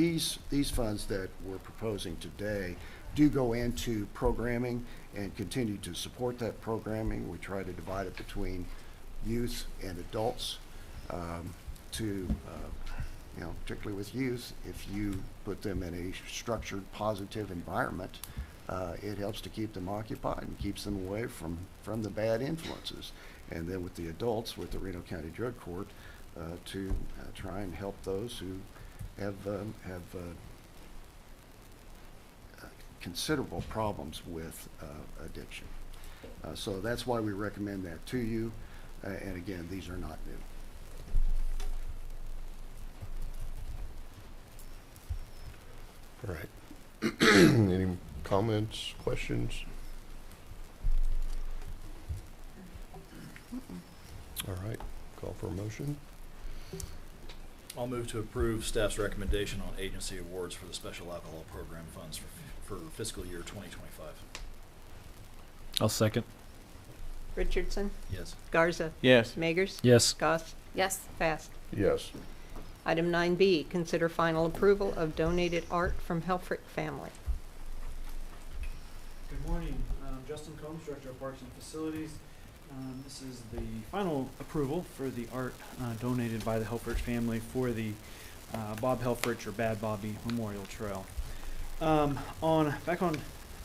These funds that we're proposing today do go into programming and continue to support that programming. We try to divide it between youth and adults particularly with youth, if you put them in a structured, positive environment, it helps to keep them occupied and keeps them away from the bad influences. And then with the adults, with the Reno County Drug Court, to try and help those who have considerable problems with addiction. So that's why we recommend that to you. And again, these are not new. All right. Any comments, questions? All right, call for a motion. I'll move to approve staff's recommendation on agency awards for the special alcohol program funds for fiscal year 2025. I'll second. Richardson? Yes. Garza? Yes. Magers? Yes. Goss? Yes. Fast. Yes. Item 9B, consider final approval of donated art from Helfrich family. Good morning. Justin Combs, Director of Parks and Facilities. This is the final approval for the art donated by the Helfrich family for the Bob Helfrich or Bad Bobby Memorial Trail. Back on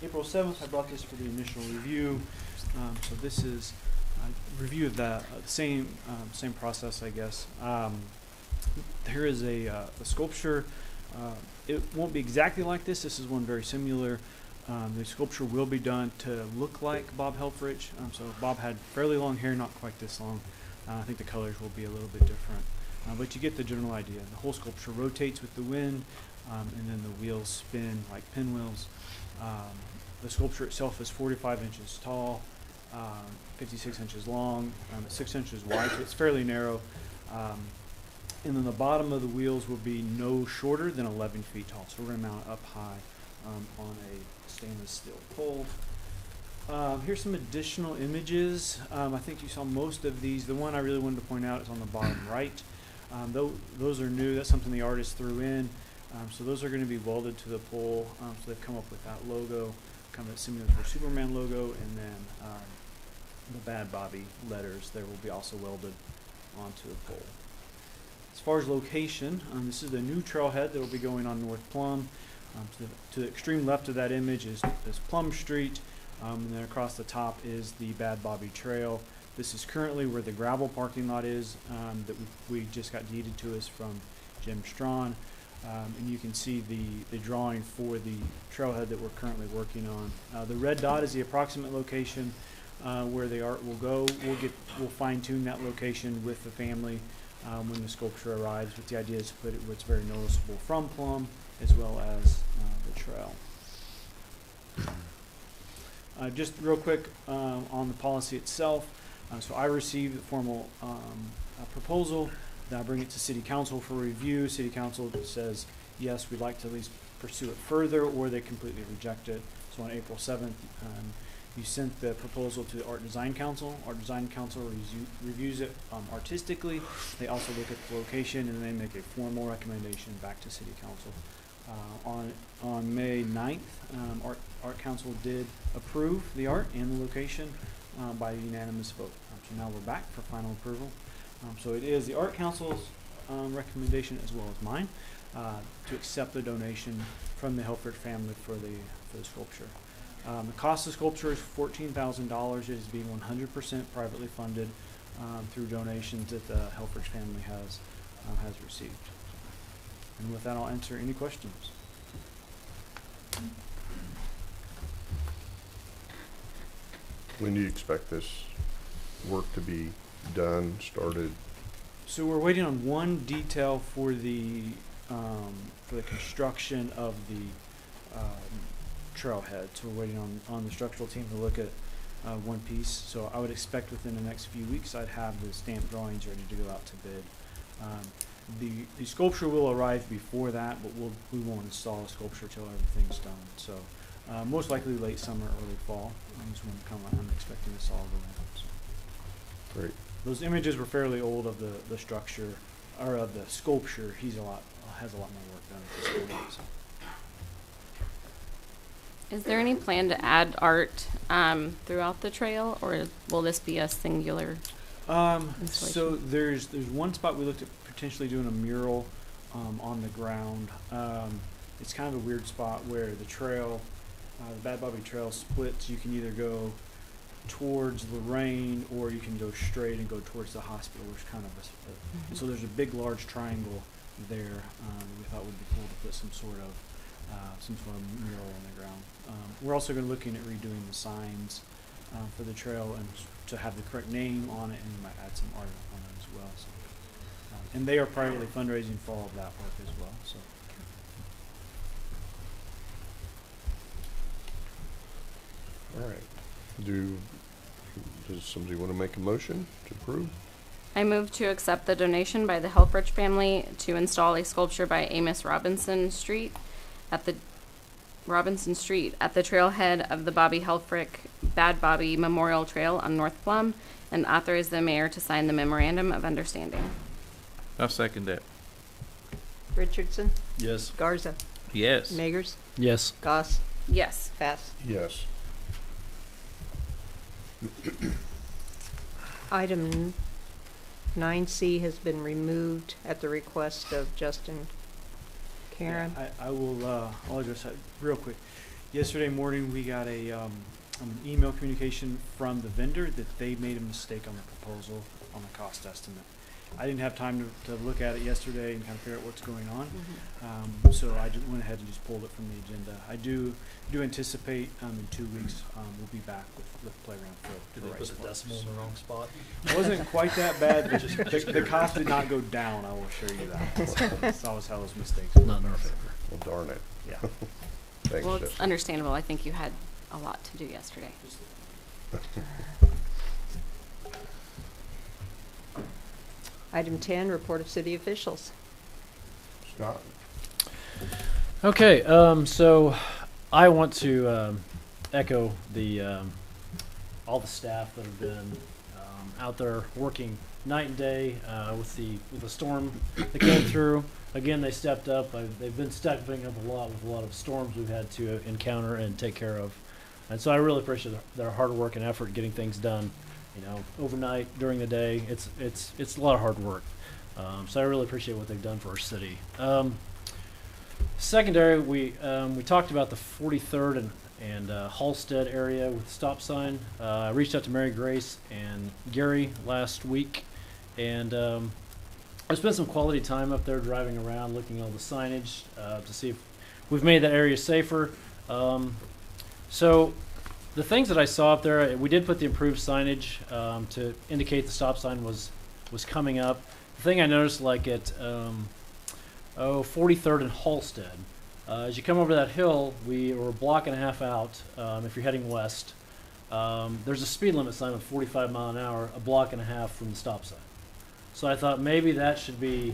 April 7th, I brought this for the initial review. So this is a review of the same process, I guess. Here is a sculpture. It won't be exactly like this. This is one very similar. The sculpture will be done to look like Bob Helfrich. So Bob had fairly long hair, not quite this long. I think the colors will be a little bit different. But you get the general idea. The whole sculpture rotates with the wind, and then the wheels spin like pinwheels. The sculpture itself is 45 inches tall, 56 inches long, 6 inches wide, so it's fairly narrow. And then the bottom of the wheels will be no shorter than 11 feet tall. So we're going to mount it up high on a stainless steel pole. Here's some additional images. I think you saw most of these. The one I really wanted to point out is on the bottom right. Those are new. That's something the artist threw in. So those are going to be welded to the pole. So they've come up with that logo, kind of similar to the Superman logo, and then the Bad Bobby letters there will be also welded onto the pole. As far as location, this is the new trailhead that will be going on North Plum. To the extreme left of that image is Plum Street, and then across the top is the Bad Bobby Trail. This is currently where the gravel parking lot is that we just got deeded to us from Jim Strawn. And you can see the drawing for the trailhead that we're currently working on. The red dot is the approximate location where the art will go. We'll fine-tune that location with the family when the sculpture arrives, but the idea is to put it where it's very noticeable from Plum as well as the trail. Just real quick on the policy itself. So I received the formal proposal. Then I bring it to City Council for review. City Council says, yes, we'd like to at least pursue it further, or they completely reject it. So on April 7th, you sent the proposal to the Art Design Council. Art Design Council reviews it artistically. They also look at the location, and they make a formal recommendation back to City Council. On May 9th, Art Council did approve the art and the location by unanimous vote. So now we're back for final approval. So it is the Art Council's recommendation as well as mine to accept the donation from the Helfrich family for the sculpture. The cost of the sculpture is $14,000. It is being 100% privately funded through donations that the Helfrich family has received. And with that, I'll answer any questions. When do you expect this work to be done, started? So we're waiting on one detail for the construction of the trailhead. So we're waiting on the structural team to look at one piece. So I would expect within the next few weeks I'd have the stamped drawings ready to go out to bid. The sculpture will arrive before that, but we won't install a sculpture till everything's done. So most likely late summer, early fall is when I'm expecting this all to go in. So Great. those images were fairly old of the structure. or of the sculpture, has a lot more work done at this point. So. Is there any plan to add art throughout the trail, or will this be a singular installation? So there's one spot we looked at potentially doing a mural on the ground. It's kind of a weird spot where the trail, the Bad Bobby Trail splits. You can either go towards Lorraine or you can go straight and go towards the hospital, which kind of and so there's a big large triangle there. We thought would be cool to put some sort of mural on the ground. We're also going to looking at redoing the signs for the trail and to have the correct name on it, and we might add some art on it as well. So, and they are privately fundraising for all of that work as well. So. All right. Does somebody want to make a motion to approve? I move to accept the donation by the Helfrich family to install a sculpture by Amos Robinson Street at the trailhead of the Bobby Helfrich Bad Bobby Memorial Trail on North Plum, and authorize the mayor to sign the memorandum of understanding. I'll second that. Richardson, Yes. Garza, Yes. Magers, Yes. Goss, Yes. Bass. Yes. Item 9C has been removed at the request of Justin Karen. Yeah, I will. I'll address that real quick. Yesterday morning, we got an email communication from the vendor that they made a mistake on the proposal on the cost estimate. I didn't have time to look at it yesterday and kind of figure out what's going on, so I just went ahead and just pulled it from the agenda. I do anticipate in 2 weeks we'll be back with Playground for Did the they right put the spot. decimal in the wrong spot? It wasn't quite that bad, but the cost did not go down, I will assure you that. That's always how those mistakes Not in our favor. Well, darn it. Yeah. Thanks, Well, it's Justin. understandable. I think you had a lot to do yesterday. Item 10, report of city officials. Scott? Okay, so I want to echo the all the staff that have been out there working night and day with the storm that came through. Again, they stepped up. They've been stepping up a lot with a lot of storms we've had to encounter and take care of, and so I really appreciate their hard work and effort getting things done. You know, overnight, during the day, it's a lot of hard work. So I really appreciate what they've done for our city. Secondary, we talked about the 43rd and Halstead area with the stop sign. I reached out to Mary Grace and Gary last week, and I spent some quality time up there driving around, looking at all the signage to see if we've made that area safer. So the things that I saw up there, we did put the improved signage to indicate the stop sign was coming up. The thing I noticed, like at 43rd and Halstead, as you come over that hill, we were a block and a half out. If you're heading west, there's a speed limit sign of 45 mile an hour, a block and a half from the stop sign. So I thought maybe that should be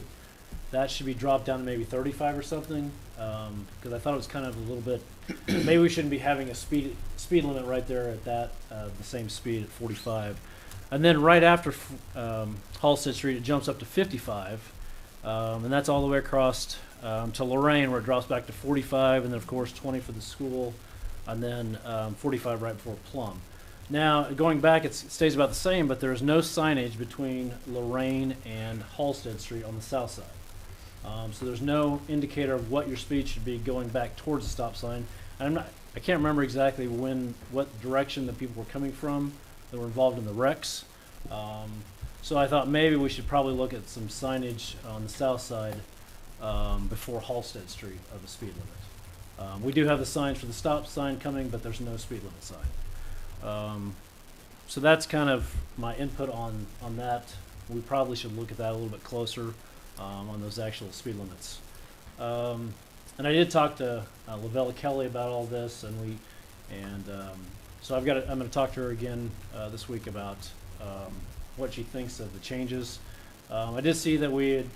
dropped down to maybe 35 or something, because I thought it was kind of a little bit. Maybe we shouldn't be having a speed limit right there at that the same speed at 45, and then right after Halstead Street it jumps up to 55, and that's all the way across to Lorraine, where it drops back to 45, and then of course 20 for the school, and then 45 right before Plum. Now, going back, it stays about the same, but there is no signage between Lorraine and Halstead Street on the south side. So there's no indicator of what your speed should be going back towards the stop sign. And I can't remember exactly what direction the people were coming from that were involved in the wrecks. So I thought maybe we should probably look at some signage on the south side before Halstead Street of the speed limit. We do have the signs for the stop sign coming, but there's no speed limit sign. So that's kind of my input on that. We probably should look at that a little bit closer on those actual speed limits. And I did talk to Lavella Kelly about all this, so I'm going to talk to her again this week about what she thinks of the changes. I did see that we had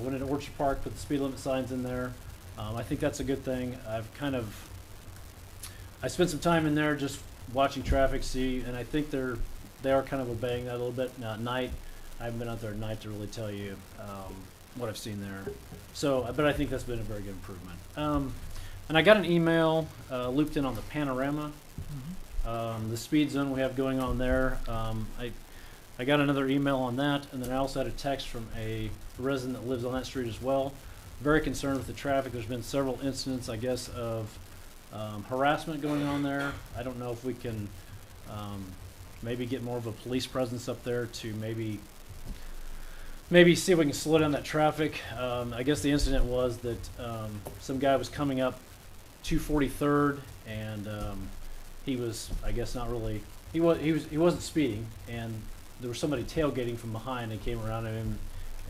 went into Orchard Park, put the speed limit signs in there. I think that's a good thing. I spent some time in there just watching traffic, and I think they are kind of obeying that a little bit. Now at night, I haven't been out there at night to really tell you what I've seen there. So, but I think that's been a very good improvement. And I got an email looped in on the panorama, the speed zone we have going on there. I got another email on that, and then I also had a text from a resident that lives on that street as well. Very concerned with the traffic. There's been several incidents, I guess, of harassment going on there. I don't know if we can maybe get more of a police presence up there to maybe see if we can slow down that traffic. I guess the incident was that some guy was coming up 243rd, and he was, I guess, not really. He wasn't speeding, and there was somebody tailgating from behind and came around him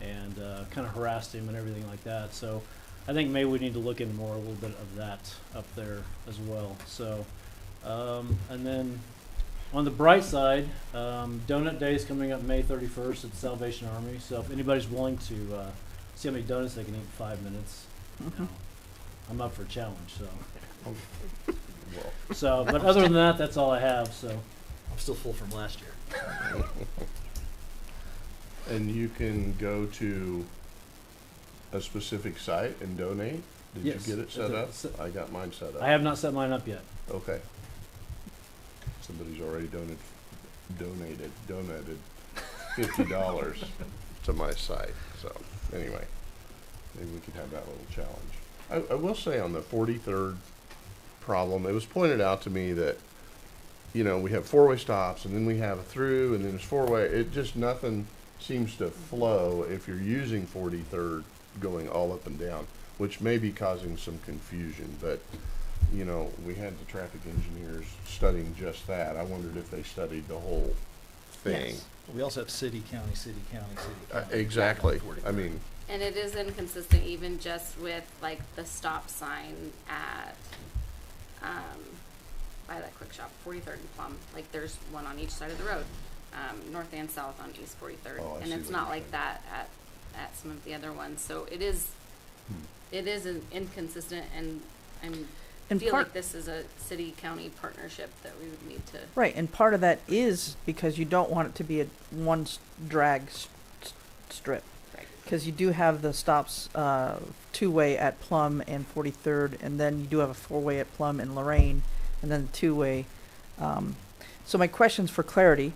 and kind of harassed him and everything like that. So I think maybe we need to look into a little bit of that up there as well. So and then on the bright side, Donut Day is coming up May 31st at the Salvation Army. So if anybody's willing to see how many donuts they can eat in 5 minutes, you know, I'm up for a challenge. So, but other than that, that's all I have. So I'm still full from last year. And you can go to a specific site and donate? Did Yes. you get it set up? I got mine set up. I have not set mine up yet. Okay. Somebody's already donated $50 to my site. So anyway, maybe we could have that little challenge. I will say on the 43rd problem, it was pointed out to me that, you know, we have four-way stops, and then we have a through, and then there's four-way. It just, nothing seems to flow if you're using 43rd going all up and down, which may be causing some confusion. But, you know, we had the traffic engineers studying just that. I wondered if they studied the whole thing. Yes. We also have city, county, city, county, city, county. Exactly. I mean, And it is inconsistent even just with like the stop sign at, by that quick shop, 43rd and Plum. Like there's one on each side of the road, north and south on East 43rd. Oh, I and see it's what not you're like saying. that at some of the other ones. So it is an inconsistent, and I feel like this is a city-county partnership that we would need to. Right, and part of that is because you don't want it to be a drag strip. Right. Because you do have the stops two-way at Plum and 43rd, and then you do have a four-way at Plum and Lorraine, and then two-way. So my questions for clarity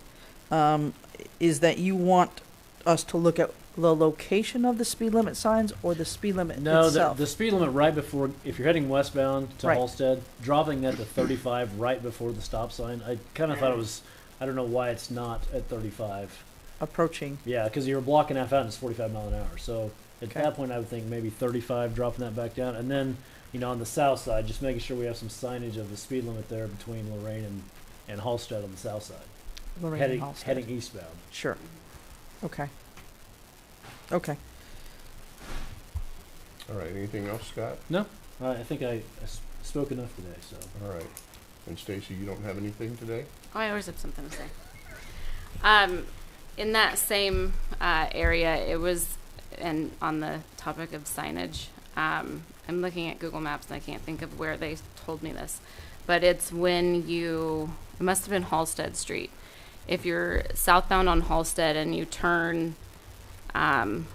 is that you want us to look at the location of the speed limit signs or the speed limit No, itself? the speed limit right before, if you're heading westbound to Right. Halstead, dropping that to 35 right before the stop sign. I kind of thought it was, I don't know why it's not at 35. Approaching. Yeah, because you're blocking half out and it's 45 mile an hour. So at Okay. that point, I would think maybe 35, dropping that back down. And then, you know, on the south side, just making sure we have some signage of the speed limit there between Lorraine and Halstead on the south side. Lorraine heading, and Halstead. heading eastbound. Sure. Okay. Okay. all right, anything else, Scott? No, I think I spoke enough today. So. All right. And Stacy, you don't have anything today? Oh, I always have something to say. In that same area, it was, and on the topic of signage, I'm looking at Google Maps and I can't think of where they told me this, but it's when it must have been Halstead Street. If you're southbound on Halstead and you turn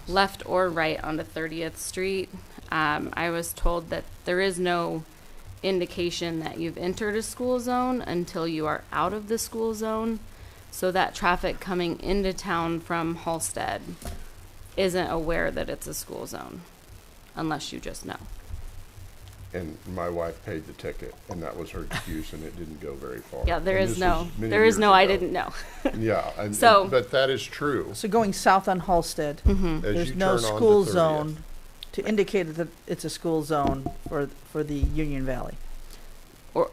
left or right onto 30th Street, I was told that there is no indication that you've entered a school zone until you are out of the school zone. So that traffic coming into town from Halstead isn't aware that it's a school zone, unless you just know. And my wife paid the ticket, and that was her excuse, and it didn't go very far. Yeah, there And is this no, was many there is years no, I ago. didn't know. Yeah, and, So- but that is true. So going south on Halstead, As there's you no turn onto school 30th. zone to indicate that it's a school zone for the Union Valley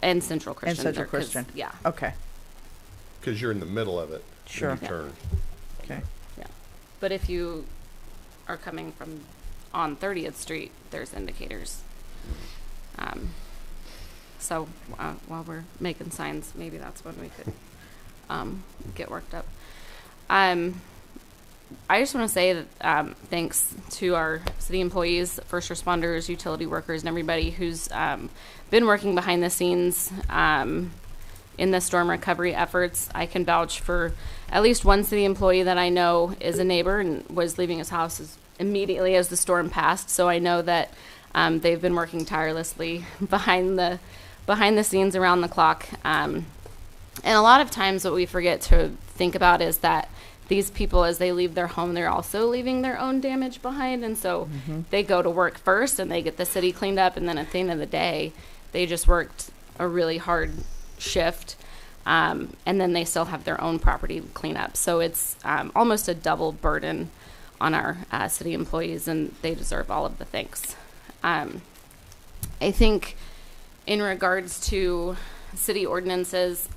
And Central Christian. and Central there, 'cause- Christian. Yeah. Okay. Because you're in the middle of it. Sure. When you Yeah. turn. Okay. Yeah. But if you are coming from on 30th Street, there's indicators. So while we're making signs, maybe that's when we could get worked up. I just want to say that thanks to our city employees, first responders, utility workers, and everybody who's been working behind the scenes in the storm recovery efforts. I can vouch for at least one city employee that I know is a neighbor and was leaving his house immediately as the storm passed. So I know that they've been working tirelessly behind the scenes around the clock. And a lot of times what we forget to think about is that these people, as they leave their home, they're also leaving their own damage behind. And so they go to work first and they get the city cleaned up. And then at the end of the day, they just worked a really hard shift. And then they still have their own property clean up. So it's almost a double burden on our city employees, and they deserve all of the thanks. I think in regards to city ordinances,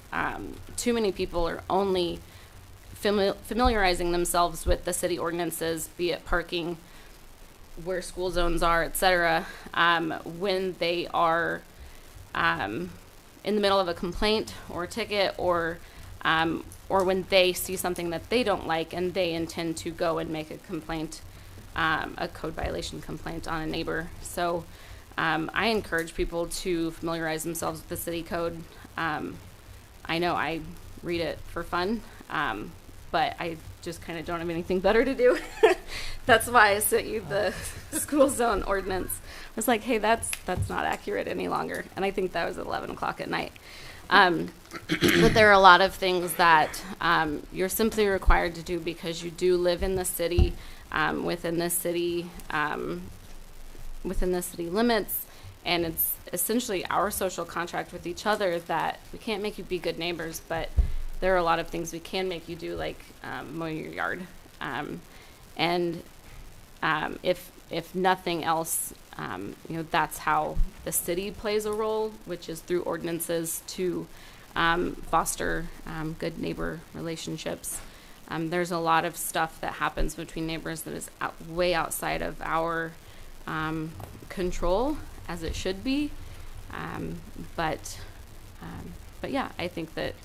too many people are only familiarizing themselves with the city ordinances, be it parking, where school zones are, etc., when they are in the middle of a complaint or a ticket, or when they see something that they don't like and they intend to go and make a complaint, a code violation complaint on a neighbor. So I encourage people to familiarize themselves with the city code. I know I read it for fun, but I just kind of don't have anything better to do. That's why I sent you the school zone ordinance. I was like, hey, that's not accurate any longer. And I think that was at 11 o'clock at night. But there are a lot of things that you're simply required to do because you do live in the city, within the city limits. And it's essentially our social contract with each other that we can't make you be good neighbors, but there are a lot of things we can make you do, like mowing your yard. If nothing else, that's how the city plays a role, which is through ordinances to foster good neighbor relationships. There's a lot of stuff that happens between neighbors that is way outside of our control, as it should be. But yeah, I think that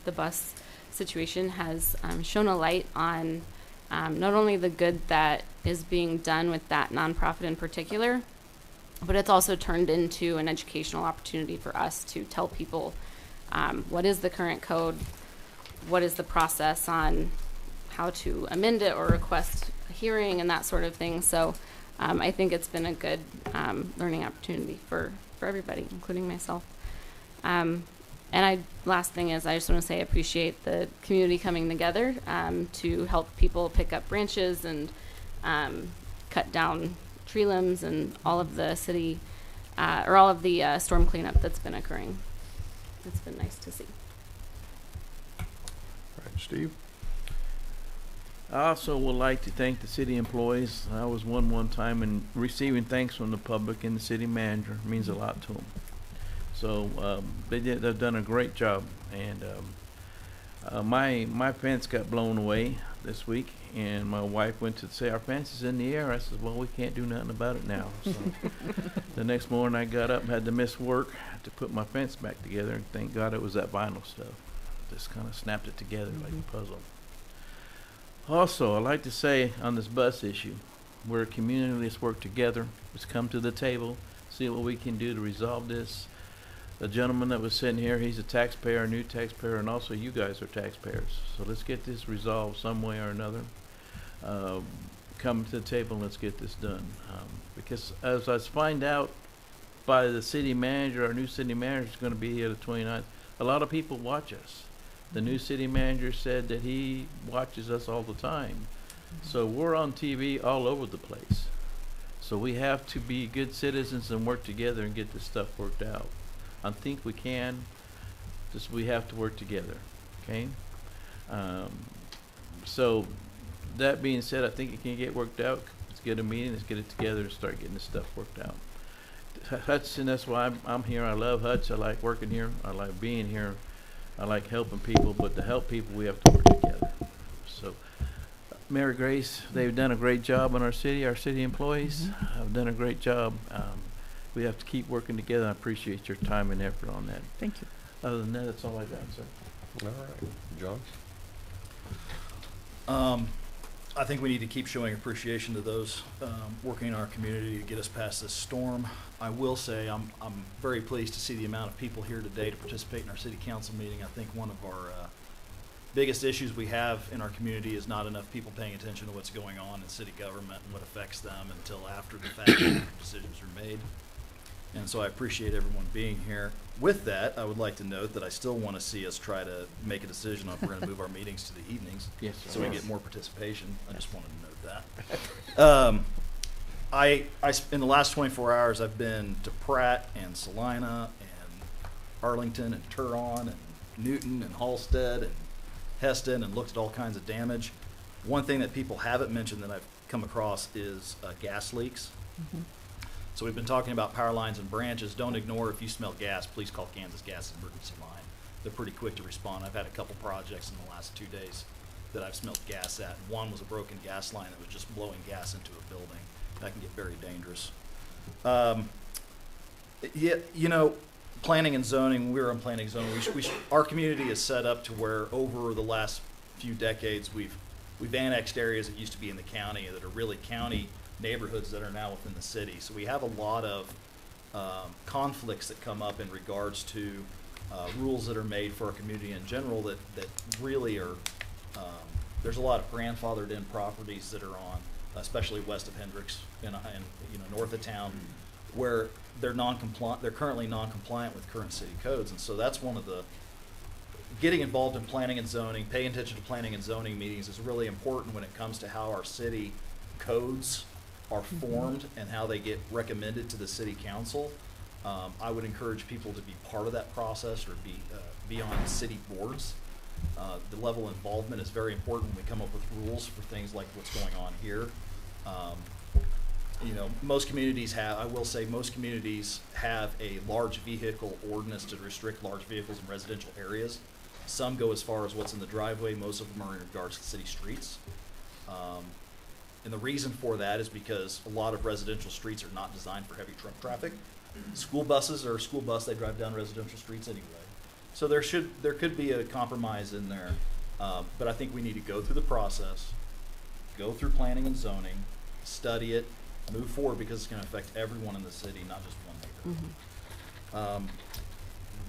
the bus situation has shone a light on not only the good that is being done with that nonprofit in particular, but it's also turned into an educational opportunity for us to tell people what is the current code, what is the process on how to amend it or request a hearing and that sort of thing. So I think it's been a good learning opportunity for everybody, including myself. Last thing is, I just want to say I appreciate the community coming together to help people pick up branches and cut down tree limbs and all of the city, or all of the storm cleanup that's been occurring. It's been nice to see. All right, Steve? I also would like to thank the city employees. I was one time, and receiving thanks from the public and the city manager means a lot to them. So they've done a great job. And my fence got blown away this week, and my wife went to say, our fence is in the air. I said, well, we can't do nothing about it now. So the next morning I got up and had to miss work to put my fence back together, and thank God it was that vinyl stuff. Just kind of snapped it together like a puzzle. Also, I'd like to say on this bus issue, we're a community that's worked together. Let's come to the table, see what we can do to resolve this. The gentleman that was sitting here, he's a taxpayer, a new taxpayer, and also you guys are taxpayers. So let's get this resolved some way or another. Come to the table and let's get this done. Because as I find out by the city manager, our new city manager is going to be here the 29th, a lot of people watch us. The new city manager said that he watches us all the time. So we're on TV all over the place. So we have to be good citizens and work together and get this stuff worked out. I think we can, just we have to work together, okay? So that being said, I think it can get worked out. Let's get a meeting, let's get it together and start getting this stuff worked out. Hutchinson, that's why I'm here. I love Hutch. I like working here. I like being here. I like helping people, but to help people, we have to work together. So, Mary Grace, they've done a great job in our city employees have done a great job. We have to keep working together. I appreciate your time and effort on that. Thank you. Other than that, that's all I got, sir. All right. John? I think we need to keep showing appreciation to those working in our community to get us past this storm. I will say I'm very pleased to see the amount of people here today to participate in our city council meeting. I think one of our biggest issues we have in our community is not enough people paying attention to what's going on in city government and what affects them until after the fact decisions are made. And so I appreciate everyone being here. With that, I would like to note that I still want to see us try to make a decision on if we're going to move our meetings to the evenings. Yes, sir. So we Yes. get more participation. I just wanted to note that. In the last 24 hours, I've been to Pratt and Salina and Arlington and Turon and Newton and Halstead and Heston and looked at all kinds of damage. One thing that people haven't mentioned that I've come across is gas leaks. So we've been talking about power lines and branches. Don't ignore, if you smell gas, please call Kansas Gas Emergency Line. They're pretty quick to respond. I've had a couple projects in the last 2 days that I've smelled gas at. One was a broken gas line that was just blowing gas into a building. That can get very dangerous. Yeah, you know, planning and zoning, we're on planning and zoning. Our community is set up to where over the last few decades, we've annexed areas that used to be in the county that are really county neighborhoods that are now within the city. So we have a lot of conflicts that come up in regards to rules that are made for our community in general that really are, there's a lot of grandfathered in properties that are on, especially west of Hendricks and you know, north of town, where they're currently non-compliant with current city codes. And so that's one of the, getting involved in planning and zoning, paying attention to planning and zoning meetings is really important when it comes to how our city codes are formed and how they get recommended to the city council. I would encourage people to be part of that process or be on city boards. The level of involvement is very important when we come up with rules for things like what's going on here. You know, most communities have, I will say, most communities have a large vehicle ordinance to restrict large vehicles in residential areas. Some go as far as what's in the driveway. Most of them are in regards to city streets. And the reason for that is because a lot of residential streets are not designed for heavy truck traffic. School buses are a school bus, they drive down residential streets anyway. So there could be a compromise in there. But I think we need to go through the process, go through planning and zoning, study it, move forward, because it's going to affect everyone in the city, not just one neighborhood.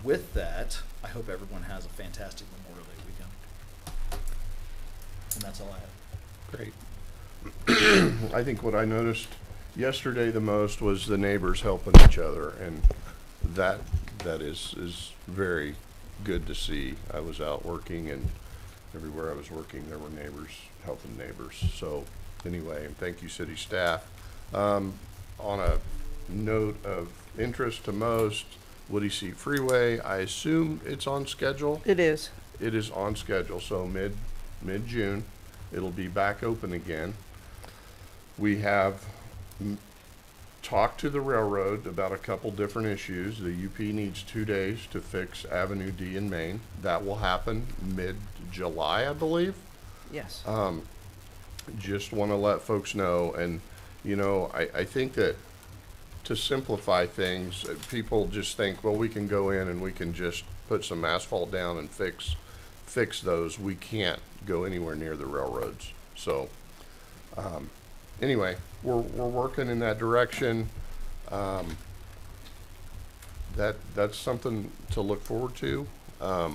With that, I hope everyone has a fantastic Memorial Day weekend. And that's all I have. Great. I think what I noticed yesterday the most was the neighbors helping each other, and that is very good to see. I was out working, and everywhere I was working there were neighbors helping neighbors. So anyway, and thank you, city staff. On a note of interest to most, Woody Seat Freeway, I assume it's on schedule? It is. It is on schedule, so mid-June, it'll be back open again. We have talked to the railroad about a couple different issues. The UP needs 2 days to fix Avenue D in Maine. That will happen mid-July, I believe. Yes. Just want to let folks know, and you know, I think that to simplify things, people just think, well, we can go in and we can just put some asphalt down and fix those. We can't go anywhere near the railroads. So anyway, we're working in that direction. That's something to look forward to. I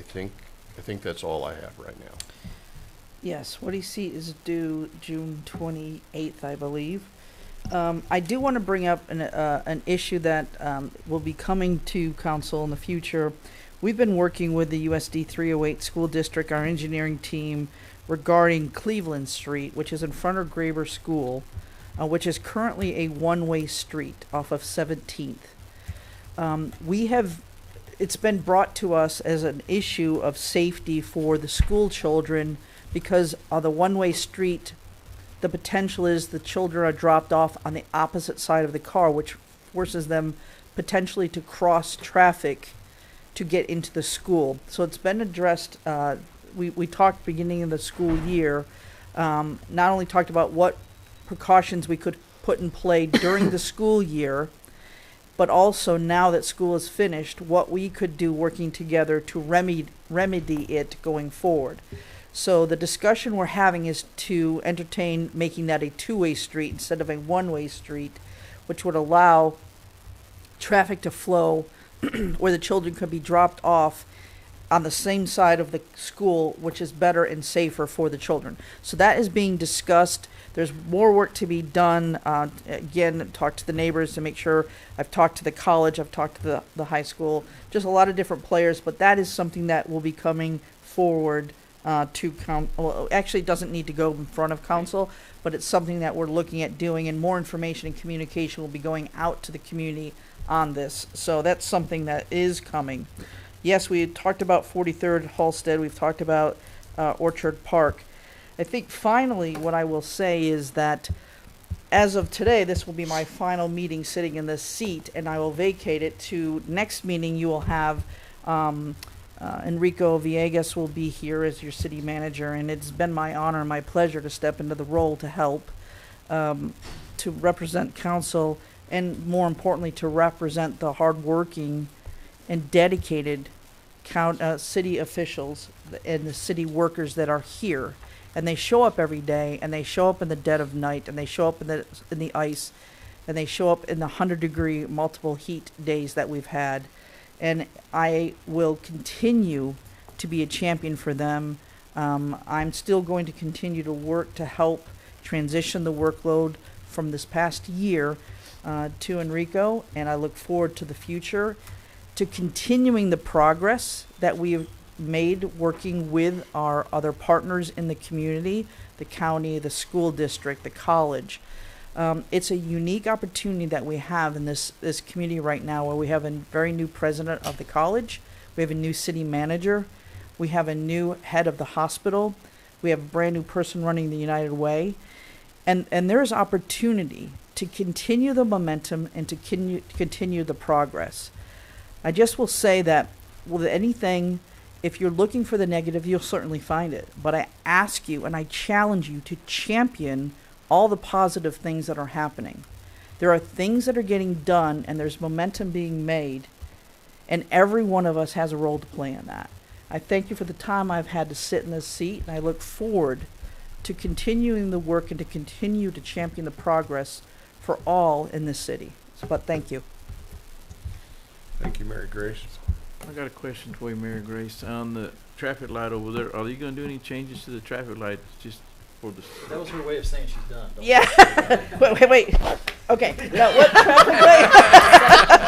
think that's all I have right now. Yes, Woody Seat is due June 28th, I believe. I do want to bring up an issue that will be coming to council in the future. We've been working with the USD 308 school district, our engineering team, regarding Cleveland Street, which is in front of Graber School, which is currently a one-way street off of 17th. It's been brought to us as an issue of safety for the school children, because on the one-way street, the potential is the children are dropped off on the opposite side of the car, which forces them potentially to cross traffic to get into the school. So it's been addressed. We talked beginning of the school year, not only talked about what precautions we could put in play during the school year, but also now that school is finished, what we could do working together to remedy it going forward. So the discussion we're having is to entertain making that a two-way street instead of a one-way street, which would allow traffic to flow where the children could be dropped off on the same side of the school, which is better and safer for the children. So that is being discussed. There's more work to be done. Again, talk to the neighbors to make sure. I've talked to the college, I've talked to the high school, just a lot of different players, but that is something that will be coming forward to well, actually, it doesn't need to go in front of council, but it's something that we're looking at doing, and more information and communication will be going out to the community on this. So that's something that is coming. Yes, we had talked about 43rd Halsted. We've talked about Orchard Park. I think finally what I will say is that as of today, this will be my final meeting sitting in this seat, and I will vacate it to next meeting. You will have Enrico Villegas will be here as your city manager, and it's been my honor and my pleasure to step into the role to help to represent council, and more importantly, to represent the hardworking and dedicated city officials and the city workers that are here, and they show up every day, and they show up in the dead of night, and they show up in the ice, and they show up in the 100-degree multiple heat days that we've had, and I will continue to be a champion for them. I'm still going to continue to work to help transition the workload from this past year to Enrico, and I look forward to the future, to continuing the progress that we have made working with our other partners in the community, the county, the school district, the college. It's a unique opportunity that we have in this community right now, where we have a very new president of the college, we have a new city manager, we have a new head of the hospital, we have a brand new person running the United Way, and there's opportunity to continue the momentum and to continue the progress. I just will say that with anything, if you're looking for the negative, you'll certainly find it. But I ask you and I challenge you to champion all the positive things that are happening. There are things that are getting done, and there's momentum being made, and every one of us has a role to play in that. I thank you for the time I've had to sit in this seat, and I look forward to continuing the work and to continue to champion the progress for all in this city. But thank you. Thank you, Mary Grace. I got a question for you, Mary Grace. On the traffic light over there, are you going to do any changes to the traffic light just for the... That was her way of saying she's done. Don't Yeah. wait. Okay. Now, what traffic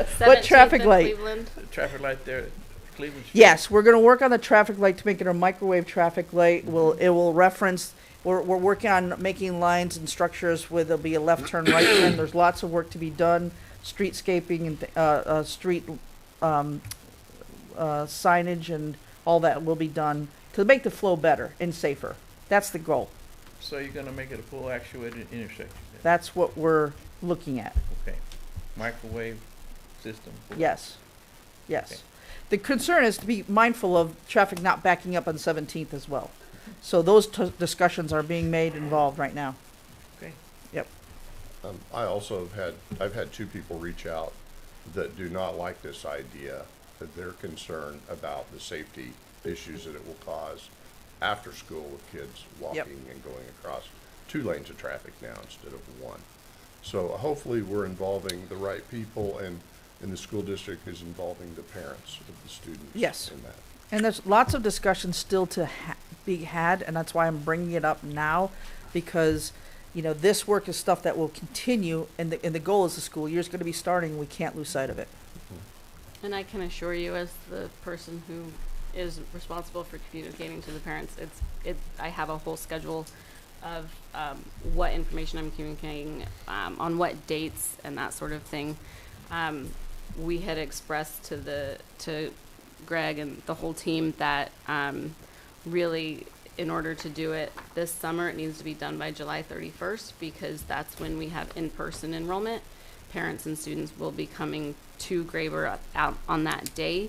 light? What traffic light? The traffic light there at Cleveland Street? Yes, we're going to work on the traffic light to make it a microwave traffic light. It will reference. We're working on making lines and structures where there'll be a left turn, right turn. There's lots of work to be done. Streetscaping and street signage and all that will be done to make the flow better and safer. That's the goal. So you're going to make it a full actuated intersection? Then? That's what we're looking at. Okay. Microwave system? Yes. Yes. Okay. The concern is to be mindful of traffic not backing up on 17th as well. So those discussions are being made involved right now. Okay. Yep. I also I've had two people reach out that do not like this idea, that they're concerned about the safety issues that it will cause after school with kids walking and going across 2 lanes of traffic now instead of 1. So hopefully we're involving the right people, and the school district is involving the parents of the students in that. And there's lots of discussion still to be had, and that's why I'm bringing it up now, because this work is stuff that will continue, and the goal is the school year is going to be starting. We can't lose sight of it. And I can assure you, as the person who is responsible for communicating to the parents, I have a whole schedule of what information I'm communicating, on what dates and that sort of thing. We had expressed to Greg and the whole team that really, in order to do it this summer, it needs to be done by July 31st, because that's when we have in-person enrollment. Parents and students will be coming to Graber out on that day.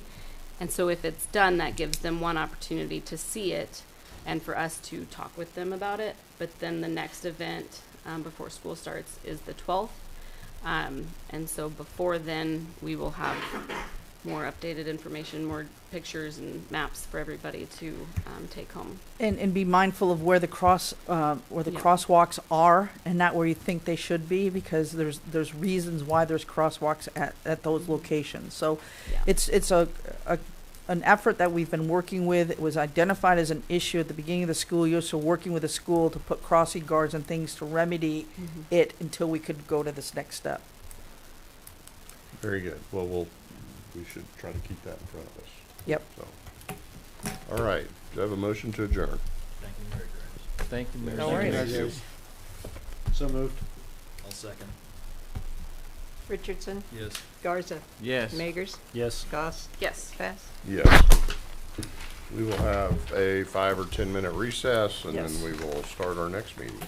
And so if it's done, that gives them one opportunity to see it and for us to talk with them about it. But then the next event before school starts is the 12th. And so before then, we will have more updated information, more pictures and maps for everybody to take home. And be mindful of where the crosswalks are, and not where you think they should be, because there's reasons why there's crosswalks at those locations. So it's a an effort that we've been working with. It was identified as an issue at the beginning of the school year, so working with the school to put crossing guards and things to remedy it until we could go to this next step. Very good. Well, we should try to keep that in front of us. Yep. So, all right. Do I have a motion to adjourn? Thank you, Mary Graves. Thank you, Mayor. No worries. Thank you. So moved. I'll second. Richardson, Yes. Garza, Yes. Magers, Yes. Goss, Yes. Pass. Yes. We will have a 5 or 10 minute recess, and Yes. then we will start our next meeting.